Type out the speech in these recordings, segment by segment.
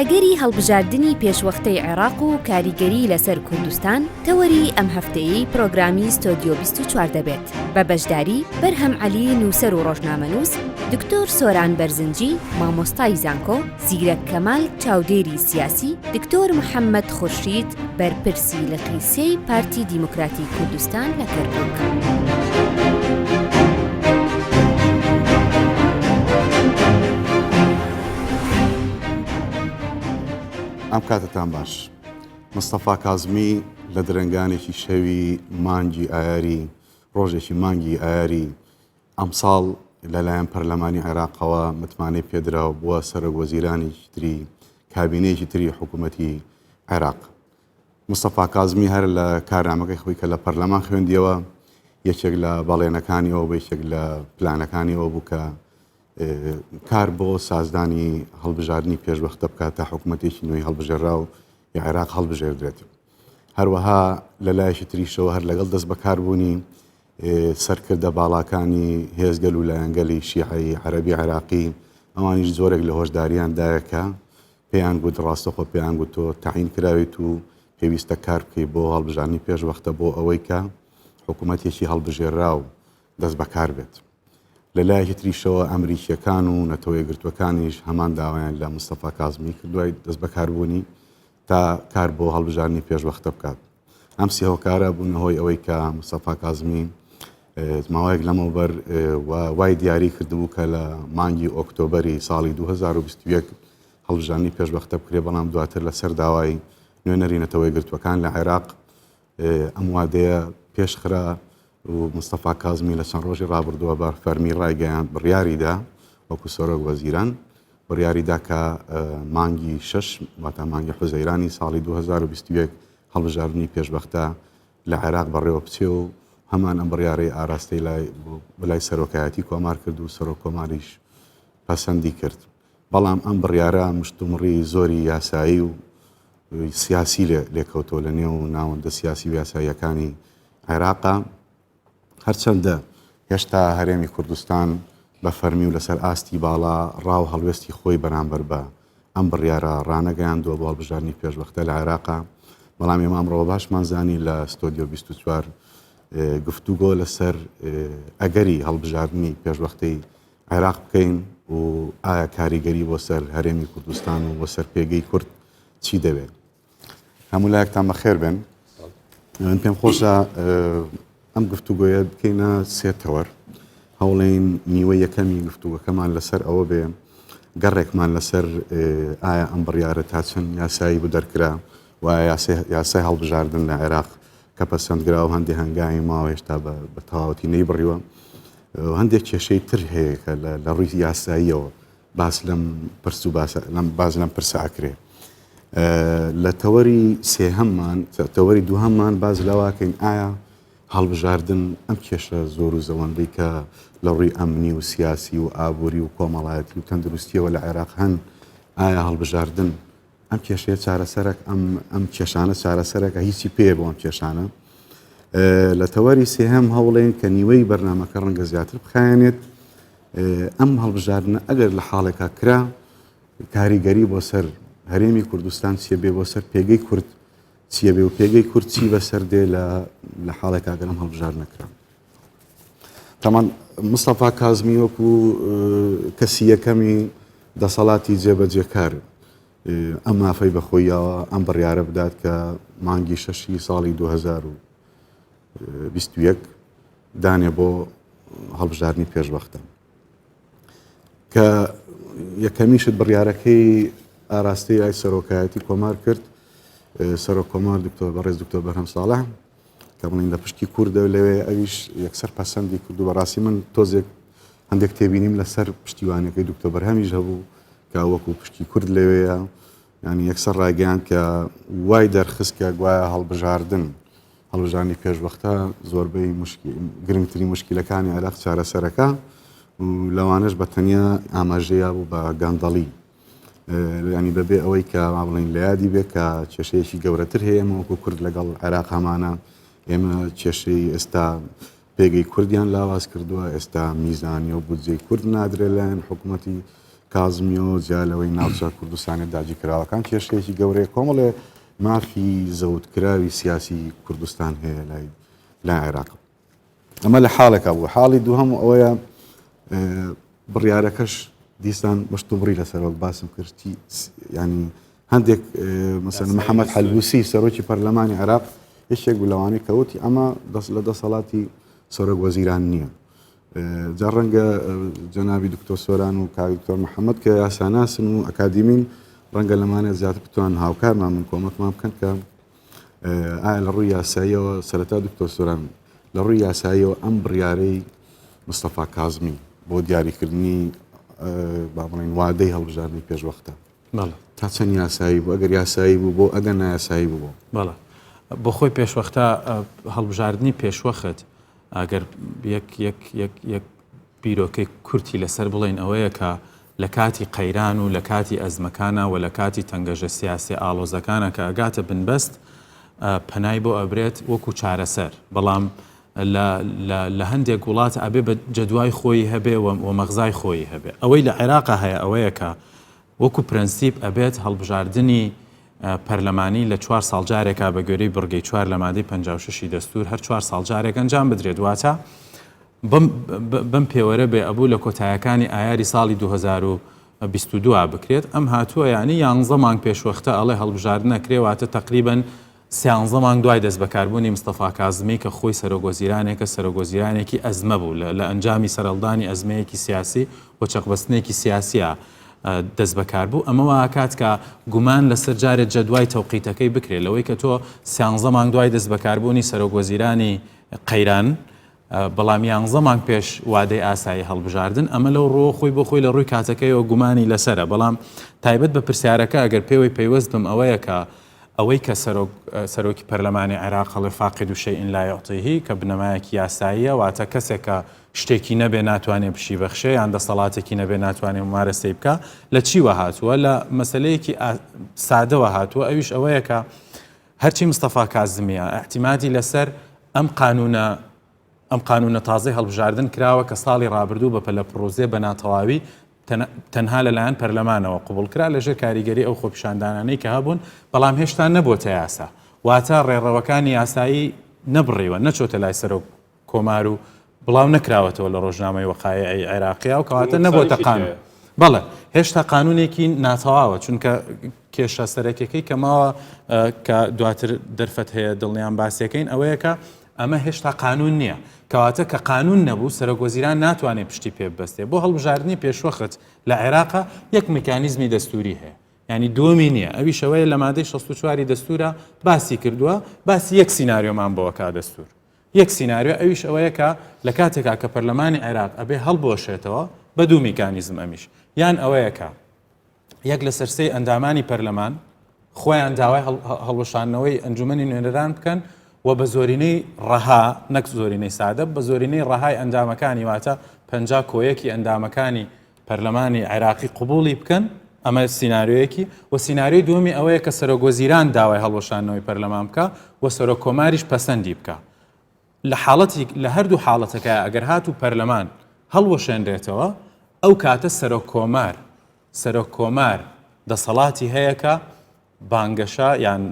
ئاگەری هەڵبژاردننی پێشوەختەی عێراق و کاریگەری لەسەر کوردستان تەوەری ئەم هەفتەیەی پرۆگرامی ستۆدیۆ 24 دەبێت بە بەشداری بەرهەم عەلی نووسەر و ڕۆژنامەنووس، دکتۆر سۆران بەرزنجی مامۆستای زانکۆ، زیرەک کەمال چاودێری سیاسی، دکتۆر محەممەد خورشید بەرپرسی لە قیسەی پارتی دیموکراتی کوردستان لە کەرکووک. ئەم کاتتان باش. مستەفا کازمی لە درەنگانێکی شەوی مانگی ئایاری ڕۆژێکی مانگی ئایاری ئەمساڵ لەلایەن پەرلەمانی عێراقەوە متمانەی پێدراوە بووە سەرۆکوەزیرانێکی تری کابینەیەکی تری حکوومەتی عێراق. مستەفا کازمی هەر لە کارنامەکەی خۆی کە لە پەرلەمان خوێندیەوە یەکێک لە بەڵێنەکانیەوە بە یەکێک لە پلانەکانیەوە بوو کە کار بۆ سازدانی هەڵبژاردننی پێشوەختە بکات تا حکوومەتێکی نوێی هەڵبژێڕا و عێراق هەڵبژێردرێت. هەروەها لە لایەکی تریشەوە هەر لەگەڵ دەست بەکاربوونی سەرکردە باڵاکانی هێزگەل و لایەنگەلی شیعەی عەرەبی عێراقی ئەوانیش زۆرێک لە هۆشداریاندایەکە پێیان گوت ڕاستەخۆ پێیان گوت تۆ تەعین کراویت و پێویستە کار بکەی بۆ هەڵبژاردننی پێشوەختە بۆ ئەوەی کە حکوومەتێکی هەڵبژێڕا و دەست بەکار بێت. لە لایەکی تریشەوە ئەمریکیەکان و نەتەوە یەکگرتووەکانیش هەمان داوایان لە مستەفا کازمی کردوای دەست بەکاربوونی تا کار بۆ هەڵبژاردننی پێشوەختە بکات. ئەم سێ هۆکارە بوونە هۆی ئەوەی کە مستەفا کازمی ماوەیەک لەمەوبەر وای دیاری کردبوو کە لە مانگی ئۆکتۆبەری ساڵی 2021 هەڵبژاردننی پێشوەختە بکرێ، بەڵام دواتر لەسەر داوای نوێنەری نەتەوە یەکگرتووەکان لە عێراق ئەم وادەیە پێشخرا و مستەفا کازمی لە چەند ڕۆژی ڕابردووە بە فەرمی ڕایگەیان بڕیاریدا وەکو سەرۆک وەزیران بڕیاریدا کە مانگی 6 واتە مانگی حوزەیرانی ساڵی 2021 هەڵبژاردننی پێشوەختە لە عێراق بەڕێوە بچێ و هەمان ئەم بڕیارەی ئاراستەی بەلای سەرۆکایەتی کۆمار کرد و سەرۆک کۆماریش پەسەندی کرد. بەڵام ئەم بڕیارە مشتومڕی زۆری یاسایی و سیاسی لێکەوتۆ لە نێو ناوەندە سیاسی و یاساییەکانی عێراقا، هەرچەندە هێشتا هەرێمی کوردستان بە فەرمی و لەسەر ئاستی باڵا ڕاو هەڵوێستی خۆی بەرامبەر بە ئەم بڕیارە ڕانەگەیاندووە بۆ هەڵبژاردننی پێشوەختە لە عێراقا. بەڵام ئێمە ئەمڕۆ باشمان زانی لە ستۆدیۆ 24 گفتوگۆ لەسەر ئەگەری هەڵبژاردننی پێشوەختەی عێراق بکەین و ئایا کاریگەری بۆ سەر هەرێمی کوردستان و بۆ سەر پێگەی کورد چی دەوێت. هەموو لایەکتان بەخێر بن. من پێم خۆشە ئەم گفتوگۆیە بکەینە سێ تەوەر. هەوڵێن نیوەی یەکەمی گفتوگەکەمان لەسەر ئەوە بێ گەڕێکمان لەسەر ئایا ئەم بڕیارە تا چەند یاسایی بۆ دەرکرا و یاسای هەڵبژاردن لە عێراق کە پەسەندگرا و هەندێک هەنگاوی ماوە هێشتا بە تەواوەتی نەیبڕیوە. هەندێک کێشەی تر هەیە کە لە ڕووی یاساییەوە باس لەم پرسە ئەکرێ. لە تەوەری سێهەممان تەوەری دووهەممان باز لەواکەین ئایا هەڵبژاردن ئەم کێشە زۆر و زەوەندەی کە لە ڕووی ئەمنی و سیاسی و ئابووری و کۆمەڵایەتی و تەندروستیەوە لە عێراق هەن، ئایا هەڵبژاردن ئەم کێشەیە چارەسەرێک ئەم کێشانە چارەسەرێکە هیچی پێ بۆ ئەم کێشانە. لە تەوەری سێهەم هەوڵێن کە نیوەی بەرنامەکە ڕەنگە زیاتر بخایەنێت ئەم هەڵبژاردنە ئەگەر لە حاڵێکا کرا کاریگەری بۆ سەر هەرێمی کوردستان چیە بێ، بۆ سەر پێگەی کورد چیە بێ و پێگەی کورد چی بەسەر دێ لە حاڵێکا گەرم هەڵبژاردن نەکرا. تەمان مستەفا کازمی وەکو کەسی یەکەمی دەسەڵاتی جێبەجێکار ئەم مافەی بەخۆیەوە ئەم بڕیارە بدات کە مانگی 6 ساڵی 2021 دانێ بۆ هەڵبژاردننی پێشوەختە کە یەکەمیشت بڕیارەکەی ئاراستەی ئای سەرۆکایەتی کۆمار کرد، سەرۆک کۆمار بەڕێز دکتۆر بەرهەم ساڵح کە بڵین لە پشتی کووردە لەوێ ئەویش یەکسەر پەسەندی کرد و بەڕاستی من تۆزێک هەندێک تێبینیم لەسەر پشتیوانەکەی دکتۆر بەرهەمیش هەبوو کە وەکو پشتی کورد لەوەیە، ینی یەکسەر ڕایگەیاند کە وای دەرخست کە گوایە هەڵبژاردننی پێشوەختە زۆربەی گرنگترین مشکلەکانی عێراق چارەسەرەکە و لەوانش بە تەنیا ئاماژەیە بوو بە گاندەڵی، ینی بەبێ ئەوەی کە بڵین لە یادی بێت کە کێشەیەکی گەورەتر هەیە ئێمە وەکو کورد لەگەڵ عێراق هەمانە ئێمە کێشەی ئێستا پێگەی کوردیان لاواز کردووە، ئێستا میزانی و بودجەی کورد نادرێت لایەن حکوومەتی کازمیۆ جالەوەی ناوچە کوردستانی داگی کراوەکان کێشەیەکی گەورەیە کۆمەڵێ مافی زەوتکراوی سیاسی کوردستان هەیە لای عێراق. ئەمە لە حاڵێکا بوو. حاڵی دووهەم ئەوەیە بڕیارەکەش دیسان بەشتوبڕی لەسەرەوە باسم کردی ینی هەندێک مەسەن محەممەد حەلبوسی سەرۆکی پەرلەمانی عێراق یەکێک بوو لەوانەی کەوتی ئەمە لە دەسەڵاتی سەرۆک وەزیران نییە. جا ڕەنگە جەنابی دکتۆر سۆران و کاک دکتۆر محەممەد کە یاساناسن و ئەکادیمین ڕەنگە لەمانێت زیاتر بتوان هاوکارمان من کۆمەکمان بکەن کە ئایا لە ڕووی یاساییەوە سەرەتا دکتۆر سۆران لە ڕووی یاساییەوە ئەم بڕیارەی مستەفا کازمی بۆ دیاریکردنی با بڵێن وادەی هەڵبژاردننی پێشوەختە تا چەند یاسایی بوو ئەگەر یاسایی بوو بۆ ئەگەر نایاسایی بوو بەڵێ بۆ خۆی پێشوەختە هەڵبژاردننی پێشوەخت ئەگەر یەک بیرۆکەی کورتی لەسەر بڵێن ئەوەیە کە لە کاتی قەیران و لە کاتی ئەزمەکانە و لە کاتی تەنگەژە سیاسی ئاڵۆزەکانە کە ئەگاتە بنبەست پەنای بۆ ئەبرێت وەکو چارەسەر بەڵام لە هەندێک وڵات ئەبێ بە جەدوای خۆی هەبێ و مەغزای خۆی هەبێ ئەوەی لە عێراقا هەیە ئەوەیە کە وەکو پرەنسیپ ئەبێت هەڵبژاردننی پەرلەمانی لە 4 ساڵ جارێکا بە گوێرەی بڕگەی 4 لە مادەی 56 دەستور هەر 4 ساڵ جارێک ئەنجام بدرێت واتە بەم پێوەرە بێ ئەبوو لە کۆتایەکانی ئایاری ساڵی 2022 بکرێت ئەم هاتووە ینی 11 مانگ پێشوەختە ئەڵێ هەڵبژاردن نەکرێواتە تقریباً 13 مانگ دوای دەست بەکاربوونی مستەفا کازمی کە خۆی سەرۆکوەزیرانێکە سەرۆکوەزیرانێکی ئەزمە بوو لە ئەنجامی سەرەڵدانی ئەزمەیەکی سیاسی و چەقبەستنێکی سیاسیە دەست بەکار بوو ئەمەوە کات کە گومان لەسەر جارێت جەدوای تەوقیتەکەی بکرێت لەوەی کە تۆ 13 مانگ دوای دەست بەکاربوونی سەرۆکوەزیرانی قەیران بەڵام 11 مانگ پێش وادەی ئاسایی هەڵبژاردن ئەمە لەو ڕۆ خۆی بۆ خۆی لە ڕووی کاتەکەیەوە گومانی لەسرە بەڵام تایبەت بە پرسیارەکە ئەگەر پێوەی پەیوەست بم ئەوەیە کە ئەوەی کە سەرۆکی پەرلەمانی عێراق هەڵێ فاقد شەیئین لا یعطیه کە بنەمایەکی یاساییە واتە کەسێکە شتێکی نەبێ ناتوانێت پشی بەخشێ یان دەسەڵاتێکی نەبێ ناتوانێت ممارەسەی بکە لە چیوە هاتووە لە مەسەلەیەکی سادەوە هاتووە ئەویش ئەوەیە کە هەرچی مستەفا کازمیە احتیمادی لەسەر ئەم قانونە تازەی هەڵبژاردن کراوە کە ساڵی ڕابردوو بە پەلە پرۆزێ بە ناتەواوی تەنها لەلایەن پەرلەمانەوە قبول کرا لەژێر کاریگەری ئەو خۆپیشاندانانەی کە هەبوون بەڵام هێشتا نەبووتە یاسا واتە ڕێڕەوەکانی یاسایی نەبڕیوە نەچۆتە لای سەرۆک کۆمار و بڵاو نەکراوەتەوە لە ڕۆژنامەی وەقایعی عێراقیا و کەواتە نەبووتە قانون بەڵێ هێشتا قانونێکی ناتەواوە چونکە کێشە سەرەکیەکەی کە ماوە کە دواتر دەرفەت هەیە دڵنیان باسیەکەین ئەوەیە کە ئەمە هێشتا قانون نییە کەواتە کە قانون نەبوو سەرۆکوەزیران ناتوانێت پشتی پێ ببەستێ بۆ هەڵبژاردننی پێشوەخت لە عێراقا یەک میکانیزمی دەستوری هەیە ینی دومی نییە ئەوی شەوەیە لە مادەی 64 دەستورە باسی کردووە باسی یەک سیناریۆمان بۆەکە دەستور یەک سیناریۆ ئەویش ئەوەیە کە لە کاتێکا کە پەرلەمانی عێراق ئەبێ هەڵبۆشێتەوە بە دوو میکانیزم ئەمیش یان ئەوەیە کە یەک لە سەرسەی ئەندامانی پەرلەمان خۆیان داوای هەڵوەشانەوەی ئەنجومەنی نوێنەران بکەن و بە زۆرینەی ڕەها نەک زۆرینەی سادە بە زۆرینەی ڕەهای ئەندامەکانی واتە 50 کۆیەکی ئەندامەکانی پەرلەمانی عێراقی قبوڵی بکەن ئەمە سیناریۆیەکی و سیناریۆی دومی ئەوەیە کە سەرۆکوەزیران داوای هەڵوەشانەوەی پەرلەمان بکە و سەرۆک کۆماریش پەسەندی بکە لە هەردوو حاڵەتەکە ئەگەر هاتوو پەرلەمان هەڵوەشێنرێتەوە ئەو کاتە سەرۆک کۆمار دەسەڵاتی هەیە کە بانگەشە یان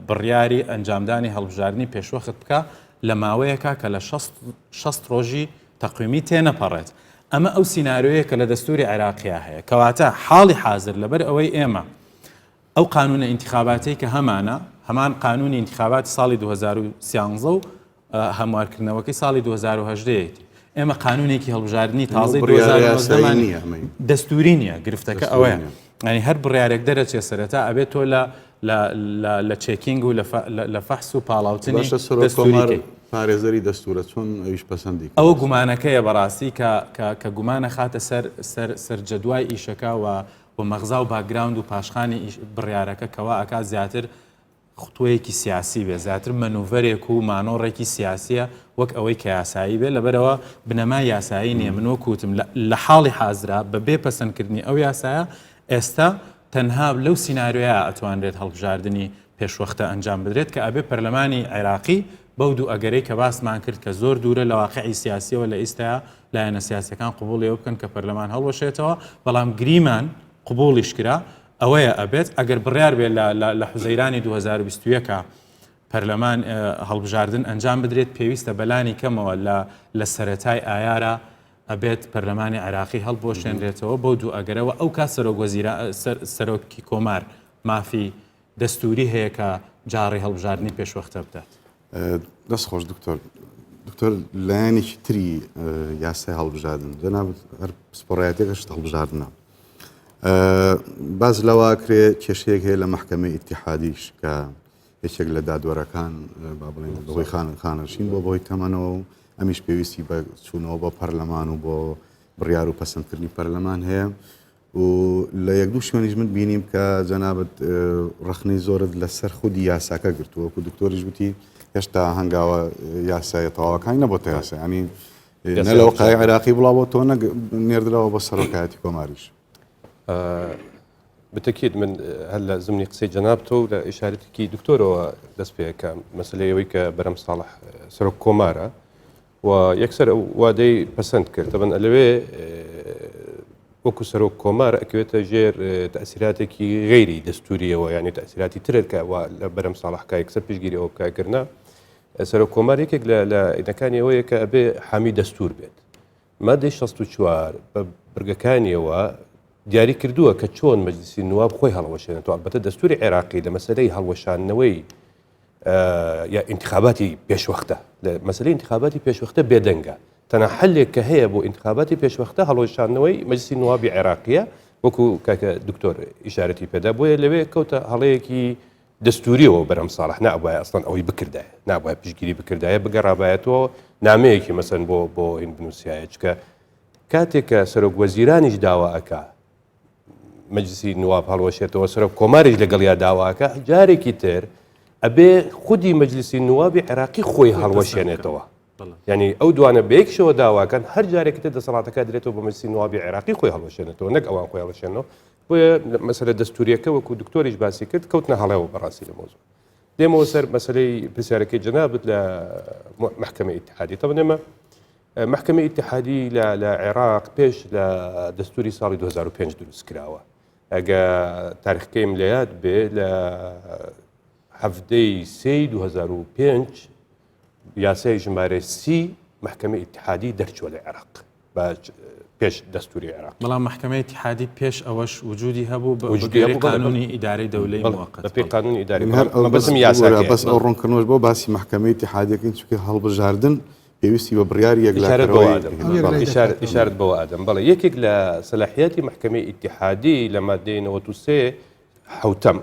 بڕیاری ئەنجامدانی هەڵبژاردننی پێشوەخت بکە لە ماوەیەکە کە لە 6 ڕۆژی تەقویمی تێنەپەڕێت ئەمە ئەو سیناریۆیە کە لە دەستوری عێراقیا هەیە کەواتە حاڵی حاضر لەبەر ئەوەی ئێمە ئەو قانونە ئینتیخاباتی کە هەمان قانونی ئینتیخاباتی ساڵی 2013 و هەموارکردنەوەکەی ساڵی 2018 ئێمە قانونێکی هەڵبژاردننی تازەی 2019 دەستوری نییە گرفتەکە ئەوەیە ینی هەر بڕیارێک دەرەچێ سەرەتا ئەبێت تۆ لە چێکینگ و لە فەحس و پاڵاوتنی دەستوریکەی پارێزەری دەستورە چۆن ئەویش پەسەندی ئەوە گومانەکەیە بەڕاستی کە گومانە خاتە سەر جەدوای ئیشەکە و مەغزا و باگراوند و پاشخانی بڕیارەکە کەوا ئەکا زیاتر خوتوەیەکی سیاسی بێ زیاتر منوڤەرێک و مانۆڕێکی سیاسیە وەک ئەوەی کە یاسایی بێ لەبەرەوە بنەما یاسایی نییە من وەکوتم لە حاڵی حازرا بە بێ پەسەندکردنی ئەو یاسایە ئێستا تەنها لەو سیناریۆیە ئەتوانرێت هەڵبژاردننی پێشوەختە ئەنجام بدرێت کە ئەبێ پەرلەمانی عێراقی بەو دوو ئەگەرەی کە باسمان کرد کە زۆر دوورە لە واقعی سیاسیەوە لە ئیستایا لایەنە سیاسەکان قبوڵیەوە بکەن کە پەرلەمان هەڵوەشێتەوە بەڵام گریمان قبوڵیش کرا ئەوەیە ئەبێت ئەگەر بڕیار بێت لە حوزەیرانی 2021 پەرلەمان هەڵبژاردن ئەنجام بدرێت پێویستە بەلانی کەمەوە لە سەرەتای ئایارە ئەبێت پەرلەمانی عێراقی هەڵبۆشێنرێتەوە بۆ دوو ئەگەرەوە ئەو کا سەرۆکی کۆمار مافی دەستوری هەیە کە جاڕی هەڵبژاردننی پێشوەختە بدات. دەست خۆش دکتۆر لایەنێکی تری یاسای هەڵبژاردن جەنابەت هەر سپۆڕایەتێکەشت هەڵبژاردنە باز لەوا کرێ کێشەیەک هەیە لە مەحکەمەی ئیتیحادیش کە یەکێک لە دادوەرەکان با بڵێن بەهۆی خانەشین بۆ بەهۆی تەمەنەوە و ئەمیش پێویستی بە چوونەوە بۆ پەرلەمان و بۆ بڕیار و پەسەندکردنی پەرلەمان هەیە و لە یەک دوو شوێنیش من بینیم کە جەنابەت ڕخنەی زۆرت لەسەر خودی یاساکە گرتووە و دکتۆریش وتی هێشتا هەنگاوە یاسایە تەواوەکانی نەبۆتە یاسا ینی نە لە وەقای عێراقی بڵاوە تۆ نێردراوە بە سەرۆکایەتی کۆماریش. بالتأكيد من هلا زمني قصي جنابته لإشارتك دكتور دس بها كمسألة ويك برم صالح سرق كومارا ويكسر وادي بسنت كر طبعا اللي وكو سرق كومارا أكيد جير تأثيراتك غيري دستورية ويعني تأثيراتي ترك وبرم صالح كيكسر بيجري أو كأجرنا سرق كومارا يك لا إذا كان ويك أبي حامي دستور بيت ما ديش شصتو شوار برجكاني و دیاری کردووە کە چۆن مەجلیسی نواب خۆی هەڵوەشێنێتەوە البەتە دەستوری عێراقی لە مەسەلەی هەڵوەشانەوەی یا انتخاباتی پێشوەختە لە مەسەلەی انتخاباتی پێشوەختە بێدەنگە تەنها حلێک کە هەیە بۆ انتخاباتی پێشوەختە هەڵوەشانەوەی مەجلیسی نوابی عێراقیە وەکو کاکە دکتۆر ئیشارەتی پێدا بۆیە لەوێ کەوتە هەڵەیەکی دەستوریەوە بەرەم ساڵح نابووە ئەسڵەن ئەوەی بکردایە نابووە پشگیری بکردایە بگەڕابایەتەوە نامەیەکی مەسەن بۆ هین بنووسایە چکە کاتێک کە سەرۆک وەزیرانیش داوا ئەکا مەجلیسی نواب هەڵوەشێتەوە سەرۆک کۆماریش لەگەڵیا داواکە جارێکی تر ئەبێ خودی مەجلیسی نوابی عێراقی خۆی هەڵوەشێنێتەوە یعنی ئەو دوانە بەیەکشەوە داواکەن هەر جارێکی تر دەسەڵاتەکە درێتەوە بە مەجلیسی نوابی عێراقی خۆی هەڵوەشێنێتەوە نەک ئەوان خۆی هەڵوەشێنەوە بۆیە مەسەلە دەستوریەکە وەکو دکتۆریش باسی کرد کەوتنە هەڵەوە بەڕاستی لە مۆزوع دێمەوە سەر مەسەلەی پرسیارەکەی جەنابەت لە محکەمەی ئیتیحادی طبعا ئێمە محکەمەی ئیتیحادی لە عێراق پێش لە دەستوری ساڵی 2005 دروست کراوە ئەگە تاریخەکەیم لە یاد بێ لە هەفتەی 2005 یاسای ژمارە 30 محکەمەی ئیتیحادی دەرچووە لە عێراق پێش دەستوری عێراق بەڵام محکەمەی ئیتیحادی پێش ئەوەش وجودی هەبوو بە قانونی ئیدارەی دەولەی موقت بە پێی قانونی ئیداری بەسم یاساکە بەس ئەو ڕوونکردنەوەش بۆ باسی محکەمەی ئیتیحادیەکەین چونکە هەڵبژاردن پێویستی بە بڕیاری ئیشارەت بەوە ئادەم بەڵێ یەکێک لە سەلاحیەتی محکەمەی ئیتیحادی لە مادەی 93 حوتەم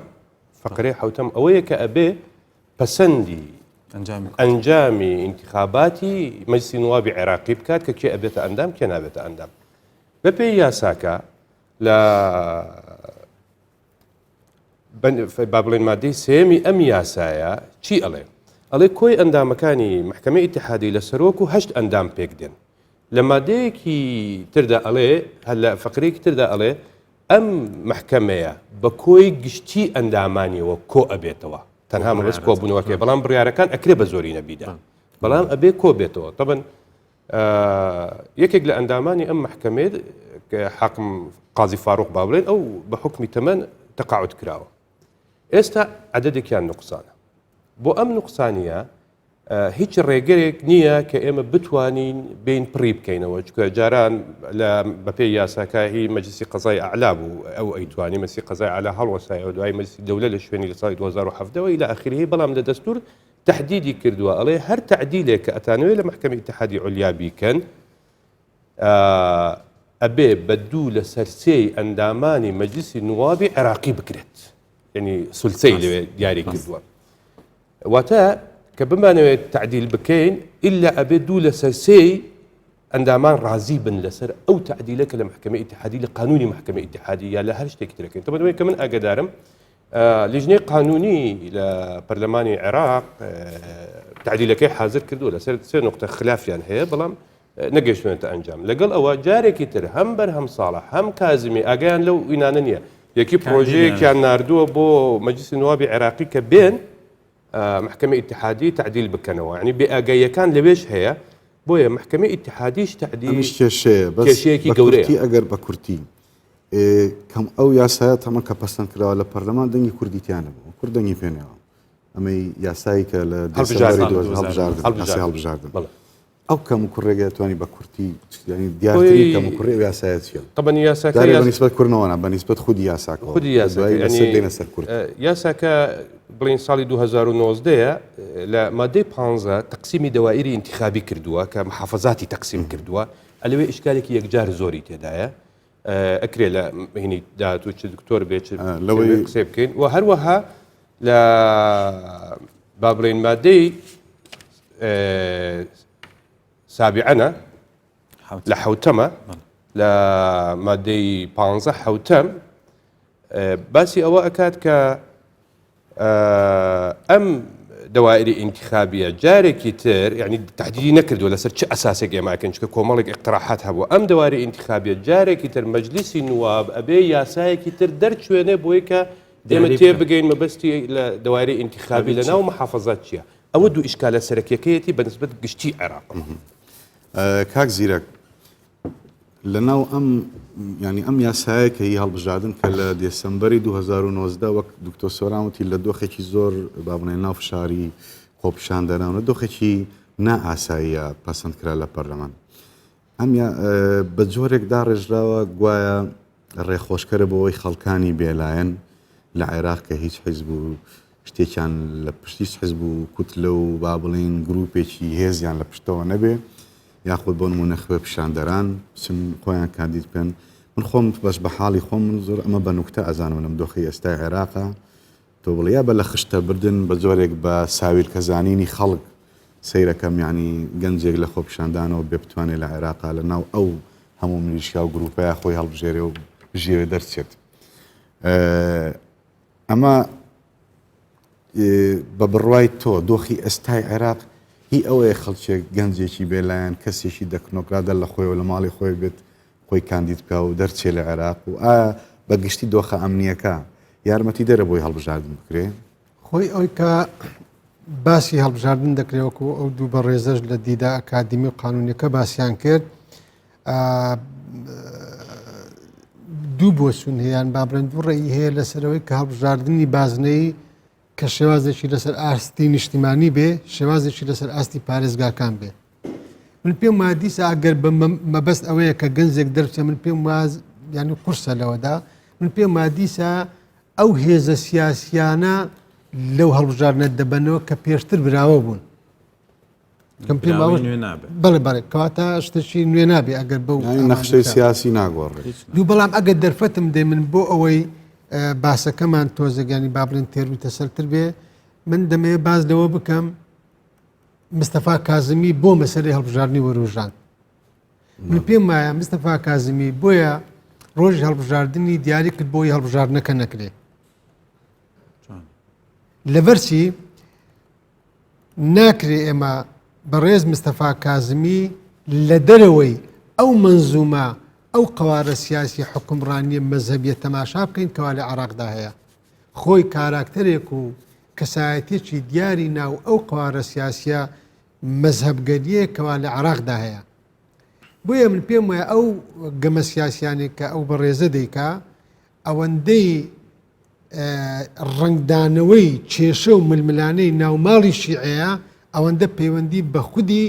فقرەی حوتەم ئەوەیە کە ئەبێ پەسەندی ئەنجامی انتخاباتی مەجلیسی نوابی عێراقی بکات کە کێ ئەبێتە ئەندام کێ نابێتە ئەندام بەپێی یاساکە لە با بڵێن مادەی سێمی ئەم یاسایە چی ئەڵێ ئەڵێ کۆی ئەندامەکانی محکەمەی ئیتیحادی لە سەرۆک و 8 ئەندام پێک دێن لە مادەیەکی تردا ئەڵێ هەر لە فەقرەیەکی تردا ئەڵێ ئەم محکەمەیە بە کۆی گشتی ئەندامانیەوە کۆ ئەبێتەوە تەنها مەبەست کۆبوونەوەکەی بەڵام بڕیارەکان ئەکرێ بە زۆری نەبیدا بەڵام ئەبێ کۆ بێتەوە طبعا یەکێک لە ئەندامانی ئەم محکەمەیە حاکم قازی فاروق با بڵێن ئەو بە حکمی تەمەن تەقاعد کراوە ئێستا عەدەدێکیان نوقسانە بۆ ئەم نوقسانیە هیچ ڕێگەرێک نییە کە ئێمە بتوانین بین پڕی بکەینەوە چکە جاران لە بەپێی یاساکاهی مەجلیسی قەزای ئەعلا بوو ئەو ئەیتوانی مەجلیسی قەزای ئەعلا هەڵوەسایەوە دوای مەجلیسی دەولە لە شوێنی لە ساڵی 2007 إلى آخره بەڵام لە دەستور تحدیدی کردووە ئەڵێ هەر تعدیلێک کە ئەتانوێت لە محکەمەی ئیتیحادی عولیا بیکەن ئەبێ بە دوو لە سەر سێی ئەندامانی مەجلیسی نوابی عێراقی بکرێت یعنی سولسەی لەوێ دیاری کردووە واتە کە بمانەوێت تعدیل بکەین ئللا ئەبێ دوو لە سەر سێی ئەندامان ڕازی بن لەسەر ئەو تعدیلەکە لە محکەمەی ئیتیحادی لە قانونی محکەمەی ئیتیحادی یا لە هەر شتێکی ترەکەین طبعا کە من ئاگادارم لیژنەی قانونی لە پەرلەمانی عێراق تعدیلەکەی حاضر کردووە لەسەر سێ نقطە خلافیان هەیە بەڵام نەگەیشتوێتە ئەنجام لەگەڵ ئەوە جارێکی تر هەم بەرهەم ساڵح هەم کازمی ئاگیان لەو ئینانە نییە یەکی پرۆژەیەکیان ناردووە بۆ مەجلیسی نوابی عێراقی کە بێن محكمة اتحادية تعديل بكنوا يعني بأجاية كان لبيش هي بويا محكمة اتحاديش تعديل مش كشيء بس كشيء جورية بكرتي أجر بكرتي كم أو ياسات هم كبستن كلا ولا برلمان دني كردي تيانا كردني فينا أما ياساي كلا هل بجاردن أو كم كرجة تواني بكرتي يعني ديارتي كم كرجة ياسات طبعا ياساك بالنسبة كرنوانا بالنسبة خدي ياساك يعني ياساك بلين سالي 2019 لا مادة 15 تقسيم دوائري انتخابي كردوا كمحافظاتي تقسيم كردوا اللي إشكالك يكجار زوري تدايا أكري لا هني دات وش الدكتور بيتش لو سيبكين وهروها لا بابلين مادة سابعنا لحوتمة لا مادة 15 حوتم باسي أو أكاد ك أم دوائري انتخابية جاري كتير يعني تحديدي نكرد ولا سرت أساسي ما كانش كومالك اقتراحات هبوا أم دوائري انتخابية جاري كتير مجلس النواب أبي ياساي كتير درت شوية بويكا دائما تيبقين مبستي دوائري انتخابي لنا ومحافظات شيا أودو إشكال سركيكيتي بالنسبة لقشتي عراق كاك زيرك لناو ام یاسایە کە هی هەڵبژاردن کە لە دێسەمبەری 2019 وەک دکتۆر سۆرانوتی لە دۆخێکی زۆر بابنەی ناو فشاری خۆپیشاندەرانە دۆخێکی نائاساییە پەسەندکرا لە پەرلەمان ئەم بە جۆرێکدا ڕێژراوە گوایە ڕێخۆشکەرە بۆەوەی خەڵکانی بێلایەن لە عێراق کە هیچ حیزب و شتێکیان لە پشتی حیزب و کوتلە و با بڵێن گروپێکی هێزیان لە پشتەوە نەبێ یاخود بۆ نمونە خوێ پیشاندەران بچن خۆیان کاندید بکەن من خۆم بەش بە حاڵی خۆم من زۆر ئەمە بە نوکتە ئەزانم دۆخی ئێستای عێراقا تۆ بڵیا بە لە خشتە بردن بە جۆرێک بە ساویلکەزانینی خەڵک سەیرەکەم یعنی گەنجێک لە خۆپیشاندانەوە بێ بتوانێت لە عێراقا لە ناو ئەو هەموو ملیشیا و گروپەیە خۆی هەڵبژێرێ و بژێوێ دەرچێت ئەمە بە بڕوای تۆ دۆخی ئێستای عێراق هی ئەوەیە خەڵکێک گەنجێکی بێلایەن کەسێکی دەکنۆکرادە لە خۆی و لە ماڵی خۆی بێت خۆی کاندید بکە و دەرچێ لە عێراق و بەگشتی دۆخە ئەمنیەکە یارمەتی دەرە بۆی هەڵبژاردن بکرێ خۆی ئەوی کە باسی هەڵبژاردن دەکرێوەکو ئەو دوو بە ڕێزەش لە دیدا ئەکادمی و قانونیەکە باسییان کرد دوو بۆ سون هەیەیان بابرن دوو ڕێی هەیە لەسەرەوەی کە هەڵبژاردننی بازنەی کە شێوازێکی لەسەر ئاستی نیشتیمانی بێ شێوازێکی لەسەر ئاستی پارێزگاکان بێ من پێم وایە دیسە ئەگەر بە مەبەست ئەوەیە کە گەنجێک دەرچێ من پێم واز یعنی قورسە لەوەدا من پێم وایە دیسە ئەو هێزە سیاسیانە لەو هەڵبژاردنە دەبەنەوە کە پێشتر براوە بوون بەڵێ بەڵێ کەواتە شتێکی نوێ نابێ ئەگەر بەو نەخشەی سیاسی ناگۆڕێت دوو بەڵام ئەگەر دەرفەتم دێ من بۆ ئەوەی باسەکەمان تۆزەگانی بابلێن تێروتە سەرتر بێ من دەمەوێت باز لەوە بکەم مستەفا کازمی بۆ مەسەلەی هەڵبژاردننی وەروژان من پێم وایە مستەفا کازمی بۆیە ڕۆژی هەڵبژاردننی دیاری کرد بۆی هەڵبژاردنەکە نەکرێ لەڤەرچی ناکرێ ئێمە بەڕێز مستەفا کازمی لە دەرەوەی ئەو منزومە ئەو قوارە سیاسی حکومڕانیە مەزهبیە تەماشا بکەین کەوا لە عێراقدا هەیە خۆی کاراکتەرێک و کەسایەتێکی دیاری ناو ئەو قوارە سیاسیە مەزهبگەریە کەوا لە عێراقدا هەیە بۆیە من پێم وایە ئەو گەمە سیاسیانێک کە ئەو بەڕێزە دەیکا ئەوەندەی ڕنگدانەوەی کێشە و ململانەی ناوماڵی شیعەیە ئەوەندە پەیوەندی بە خودی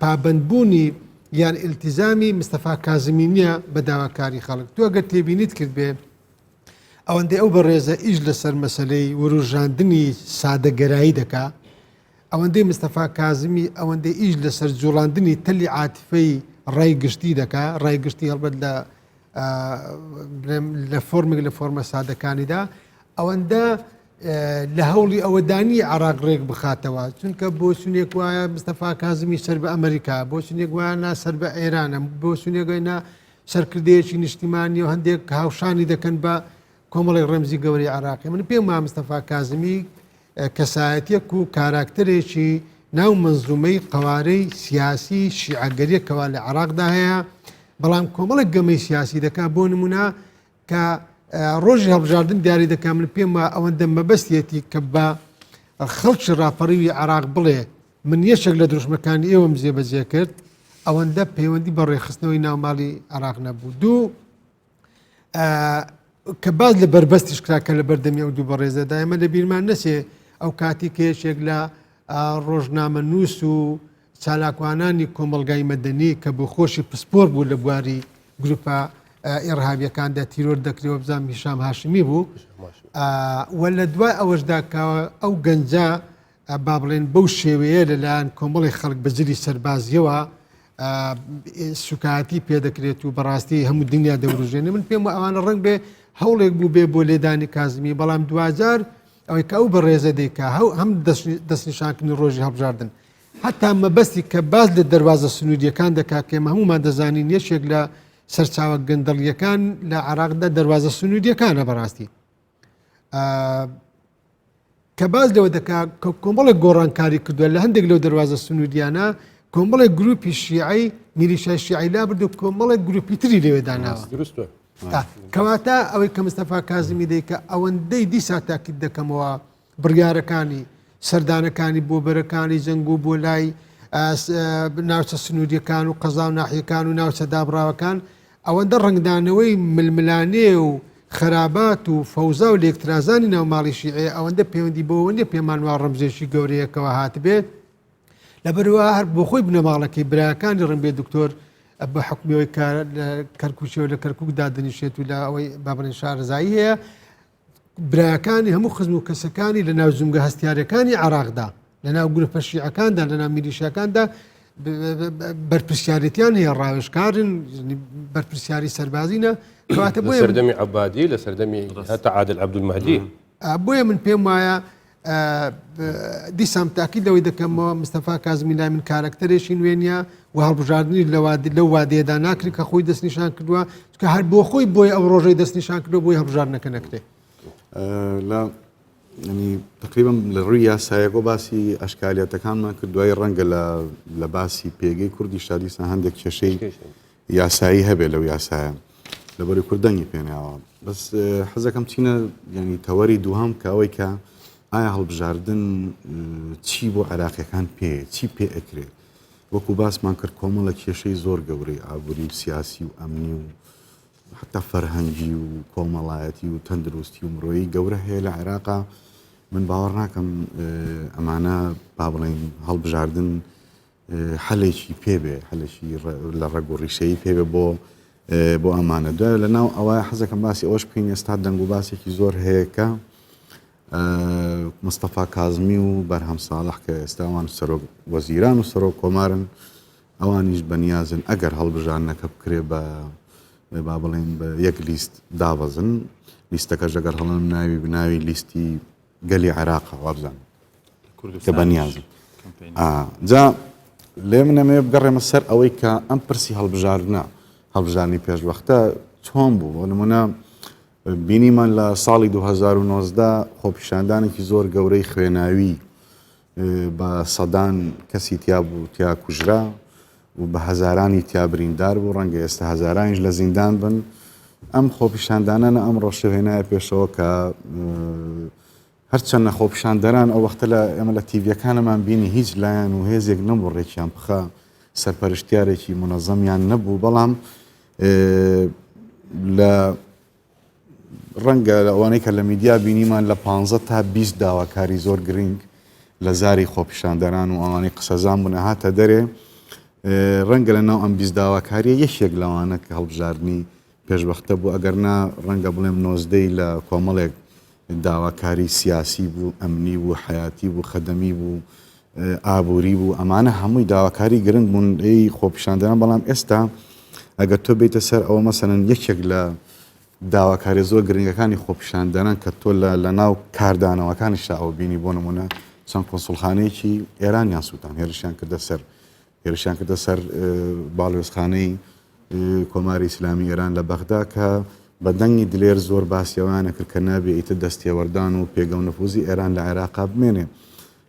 پابندبوونی یان ئیلتیزامی مستەفا کازمی نییە بە داواکاری خەڵک تو ئەگەر تێبینیت کرد بێ ئەوەندەی ئەو بەڕێزە ئیش لەسەر مەسەلەی وروژاندنی سادەگەرایی دەکا ئەوەندەی مستەفا کازمی ئەوەندەی ئیش لەسەر جوڵاندنی تەلی عاتفەی ڕایگشتی دەکا ڕایگشتی هەڵبەت لە فۆرمێک لە فۆرمە سادەکانیدا ئەوەندە لە هەوڵی ئەوەدانی عێراق ڕێک بخاتەوە چونکە بۆ سونێک وایە مستەفا کازمی سەر بە ئەمریکا بۆ سونێک وایە سەر بە ئێرانە بۆ سونێگەینا سەرکردەیەکی نیشتیمانی و هەندێک هاوشانی دەکەن بە کۆمەڵی ڕەمزی گەوری عێراقی من پێم وایە مستەفا کازمی کەسایەتێک و کاراکتەرێکی ناو منزومەی قوارەی سیاسی شیعەگەریەکەوە لە عێراقدا هەیە بەڵام کۆمەڵێک گەمەی سیاسی دەکا بۆ نمونە کە ڕۆژی هەڵبژاردن دیاری دەکا من پێم وایە ئەوەندە مەبەستیەتی کە بە خەڵکی ڕاپەڕیوی عراق بڵێ من یەشێک لە دروشمەکانی ئێوەم جێبەجێ کرد ئەوەندە پەیوەندی بە ڕێخستنەوەی ناوماڵی عراق نەبوو. دوو کە باز لە بربەستیش کراکە لە بەردەمی ئەو دوو بەڕێزەدا ئێمە لە بیرمان نەچێ ئەو کاتی کێشێک لە ڕۆژنامە نووس و چالاکوانانی کۆمەلگای مەدەنی کە بۆ خۆشی پسپۆر بوو لە بواری گروپە ئێڕهابیەکاندا تیرۆر دەکرێەوە بزانام هیشام هاشمی بوو وە لە دوای ئەوەشدا کاوە ئەو گەنجە با بڵێن بەو شێوەیە لەلایەن کۆمەڵی خەڵک بەجلی سەربازیەوە سوکاتی پێدەکرێت و بەڕاستی هەموو دنیا دەوروژێنێ. من پێم ئەوانە ڕنگ بێ هەوڵێک بوو بێ بۆ لێدانی کازمی، بەڵام دوجار ئەوەی کە ئەو بەڕێزە دەیکا هەم دەستنیشانکردنی ڕۆژی هەڵبژاردن حتا مەبەستی کە باز لە دەواازە سنوودیەکان دەکا کێمە هەمومان دەزانین یەشێک لە سەرچاوە گەندەڵیەکان لە عراقدا دەواازە سنوودیەکانە بەڕاستی کە باز لەوە دەکا کۆمەڵێک گۆڕانکاری کردووە لە هەندێک لەو دەواازە سنوودیانە کۆمەڵێک گروپی شیعی میلیشای شیعی لا بردو کۆمەڵێک گروپی تری لەوێداناوە کەواتە ئەوەی کە مستەفا کازمی دەیکە ئەوەندەی دیسا تاکید دەکەمەوە بڕیارەکانی سەردانەکانی بۆ بەرەکانی جەنگ و بۆ لای ناوچە سنوودیەکان و قەزا و ناحیەکان و ناوچە دابراوەکان ئەوەندە ڕنگدانەوەی ململانێ و خراپات و فەوزا و لێکترازانی ناوماڵی شیعێ ئەوەندە پەیوەندی بۆەوە نیە پێمان وا ڕەمزێشی گەورەیەکەوە هاتبێت لەبەرەوە هەر بۆ خۆی بنەماڵەکەی برایەکانی ڕنبێ دکتۆر بە حکومیەوەی کەرکوچیەوە لە کەرکک دادنیشێت و لە ئەوەی بابڕێن شارەزایی هەیە برایەکانی هەموو خزم و کەسەکانی لە ناو زومگە هەستیارەکانی عراقدا لە ناو گروپە شیعەکاندا لە ناو میلیشیەکاندا بەرپرسیارەتیان هەیە ڕاوێژکارن بەرپرسیاری سەربازینە کەواتە بۆ سەردەمی عەبادی لە سەردەمی هەتا عادل عەبدولمەهدی بۆیە من پێم وایە دیسام تاکید لەوەی دەکەمەوە مستەفا کازمی لای من کارکتەرێکی نوێنە و هەڵبژاردننی لەو وادەیەدا ناکری کە خۆی دەستنیشان کردووە کە هەر بۆ خۆی بۆی ئەو ڕۆژەی دەستنیشان کردو بۆی هەڵبژاردنەکە نەکرێت لا ینی تقریبا لە ڕووی یاسایەکۆ باسی ئەشکالیەتەکانمان کردوای ڕەنگە لە باسی پێگەی کوردی شادیسان هەندێک کێشەی یاسایی هەبێت لەو یاسایە لەبەری کوردەنگی پێناوە بەس حەزەکەم چینە ینی تەوەری دووهەم کە ئەوەی کە ئایا هەڵبژاردن چی بۆ عراقیەکان پێ چی پێ ئەکرێت وەکو باسمان کرد کۆمەڵە کێشەی زۆر گەورەی ئابووری و سیاسی و ئەمنی و حتا فەرهەنگی و کۆمەڵایەتی و تەندروستی و مرۆیی گەورە هەیە لە عێراقا من باوەڕ ناکەم ئەمانە با بڵێن هەڵبژاردن حەلێکی پێبێ حەلێکی لە ڕێگ و ڕیشەیی پێبێ بۆ ئەمانە دوای لە ناو ئەوە حەزەکەم باسی ئەوەش بکەین ئێستا دەنگ و باسێکی زۆر هەیە کە مستەفا کازمی و بەرهەم ساڵح کە ئێستاوان سەرۆک وەزیران و سەرۆک کۆمارن ئەوانیش بەنیازن ئەگەر هەڵبژاردنەکە بکرێ با بڵێن بە یەک لیست دابەزن لیستەکەش ئەگەر هەڵم ناوی بناوی لیستی گەلی عێراقا وابزان کە بەنیازن جا لێ منەمێ بگەڕێمە سەر ئەوەی کە ئەم پرسی هەڵبژاردنی پێشوەختە چۆن بوو بۆ نمونە بینیمان لە ساڵی 2019 خۆپیشاندانێکی زۆر گەورەی خوێناوی بە سەدان کەسی تیا بوو تیا کوژرا و بە هەزارانی تیا بریندار بوو ڕەنگە ئێستا هەزارانیش لە زیندان بن ئەم خۆپیشاندانانە ئەم ڕۆژهێنایە پێشەوە کە هەرچەندە خۆپیشاندەران ئەو وەختە لە ئێمە لە تیڤەکانەمان بینی هیچ لایەن و هێزێک نەبوو ڕێکیان بخە سەرپەرشتیارێکی منەزەمیان نەبوو بەڵام لە ڕەنگە ئەوانەی کە لە میدیا بینیمان لە 15 تا 20 داواکاری زۆر گرنگ لە زاری خۆپیشاندەران و ئەوانەی قسەزان بوون هاتە دەرێ ڕەنگە لە ناو ئەم 20 داواکاریە یەکێک لەوانە کە هەڵبژاردنی پێشوەختە بوو ئەگەرنا ڕەنگە بڵێم 90 لە کۆمەڵێک داواکاری سیاسی بوو ئەمنی بوو حیاتی بوو خەدەمی بوو ئابووری بوو ئەمانە هەمووی داواکاری گرنگ بوون خۆپیشاندەران بەڵام ئێستا ئەگەر تۆ بیتە سەر ئەوە مەسەلەن یەکێک لە داواکاری زۆر گرنگەکانی خۆپیشاندەران کە تۆ لە ناو کاردانەوەکانیشتا ئەو بینی بۆ نمونە چەند کۆنسوڵخانەیەکی ئێرانیان سووتان هێرشیان کردە سەر باڵێۆزخانەی کۆماری ئیسلامی ئێران لە بەغدا کە بە دەنگی دلێر زۆر باسیەوانە کرد کە نابێ ئیتر دەستێوەردان و پێگە و نەفوزی ئێران لە عێراقا بمێنێ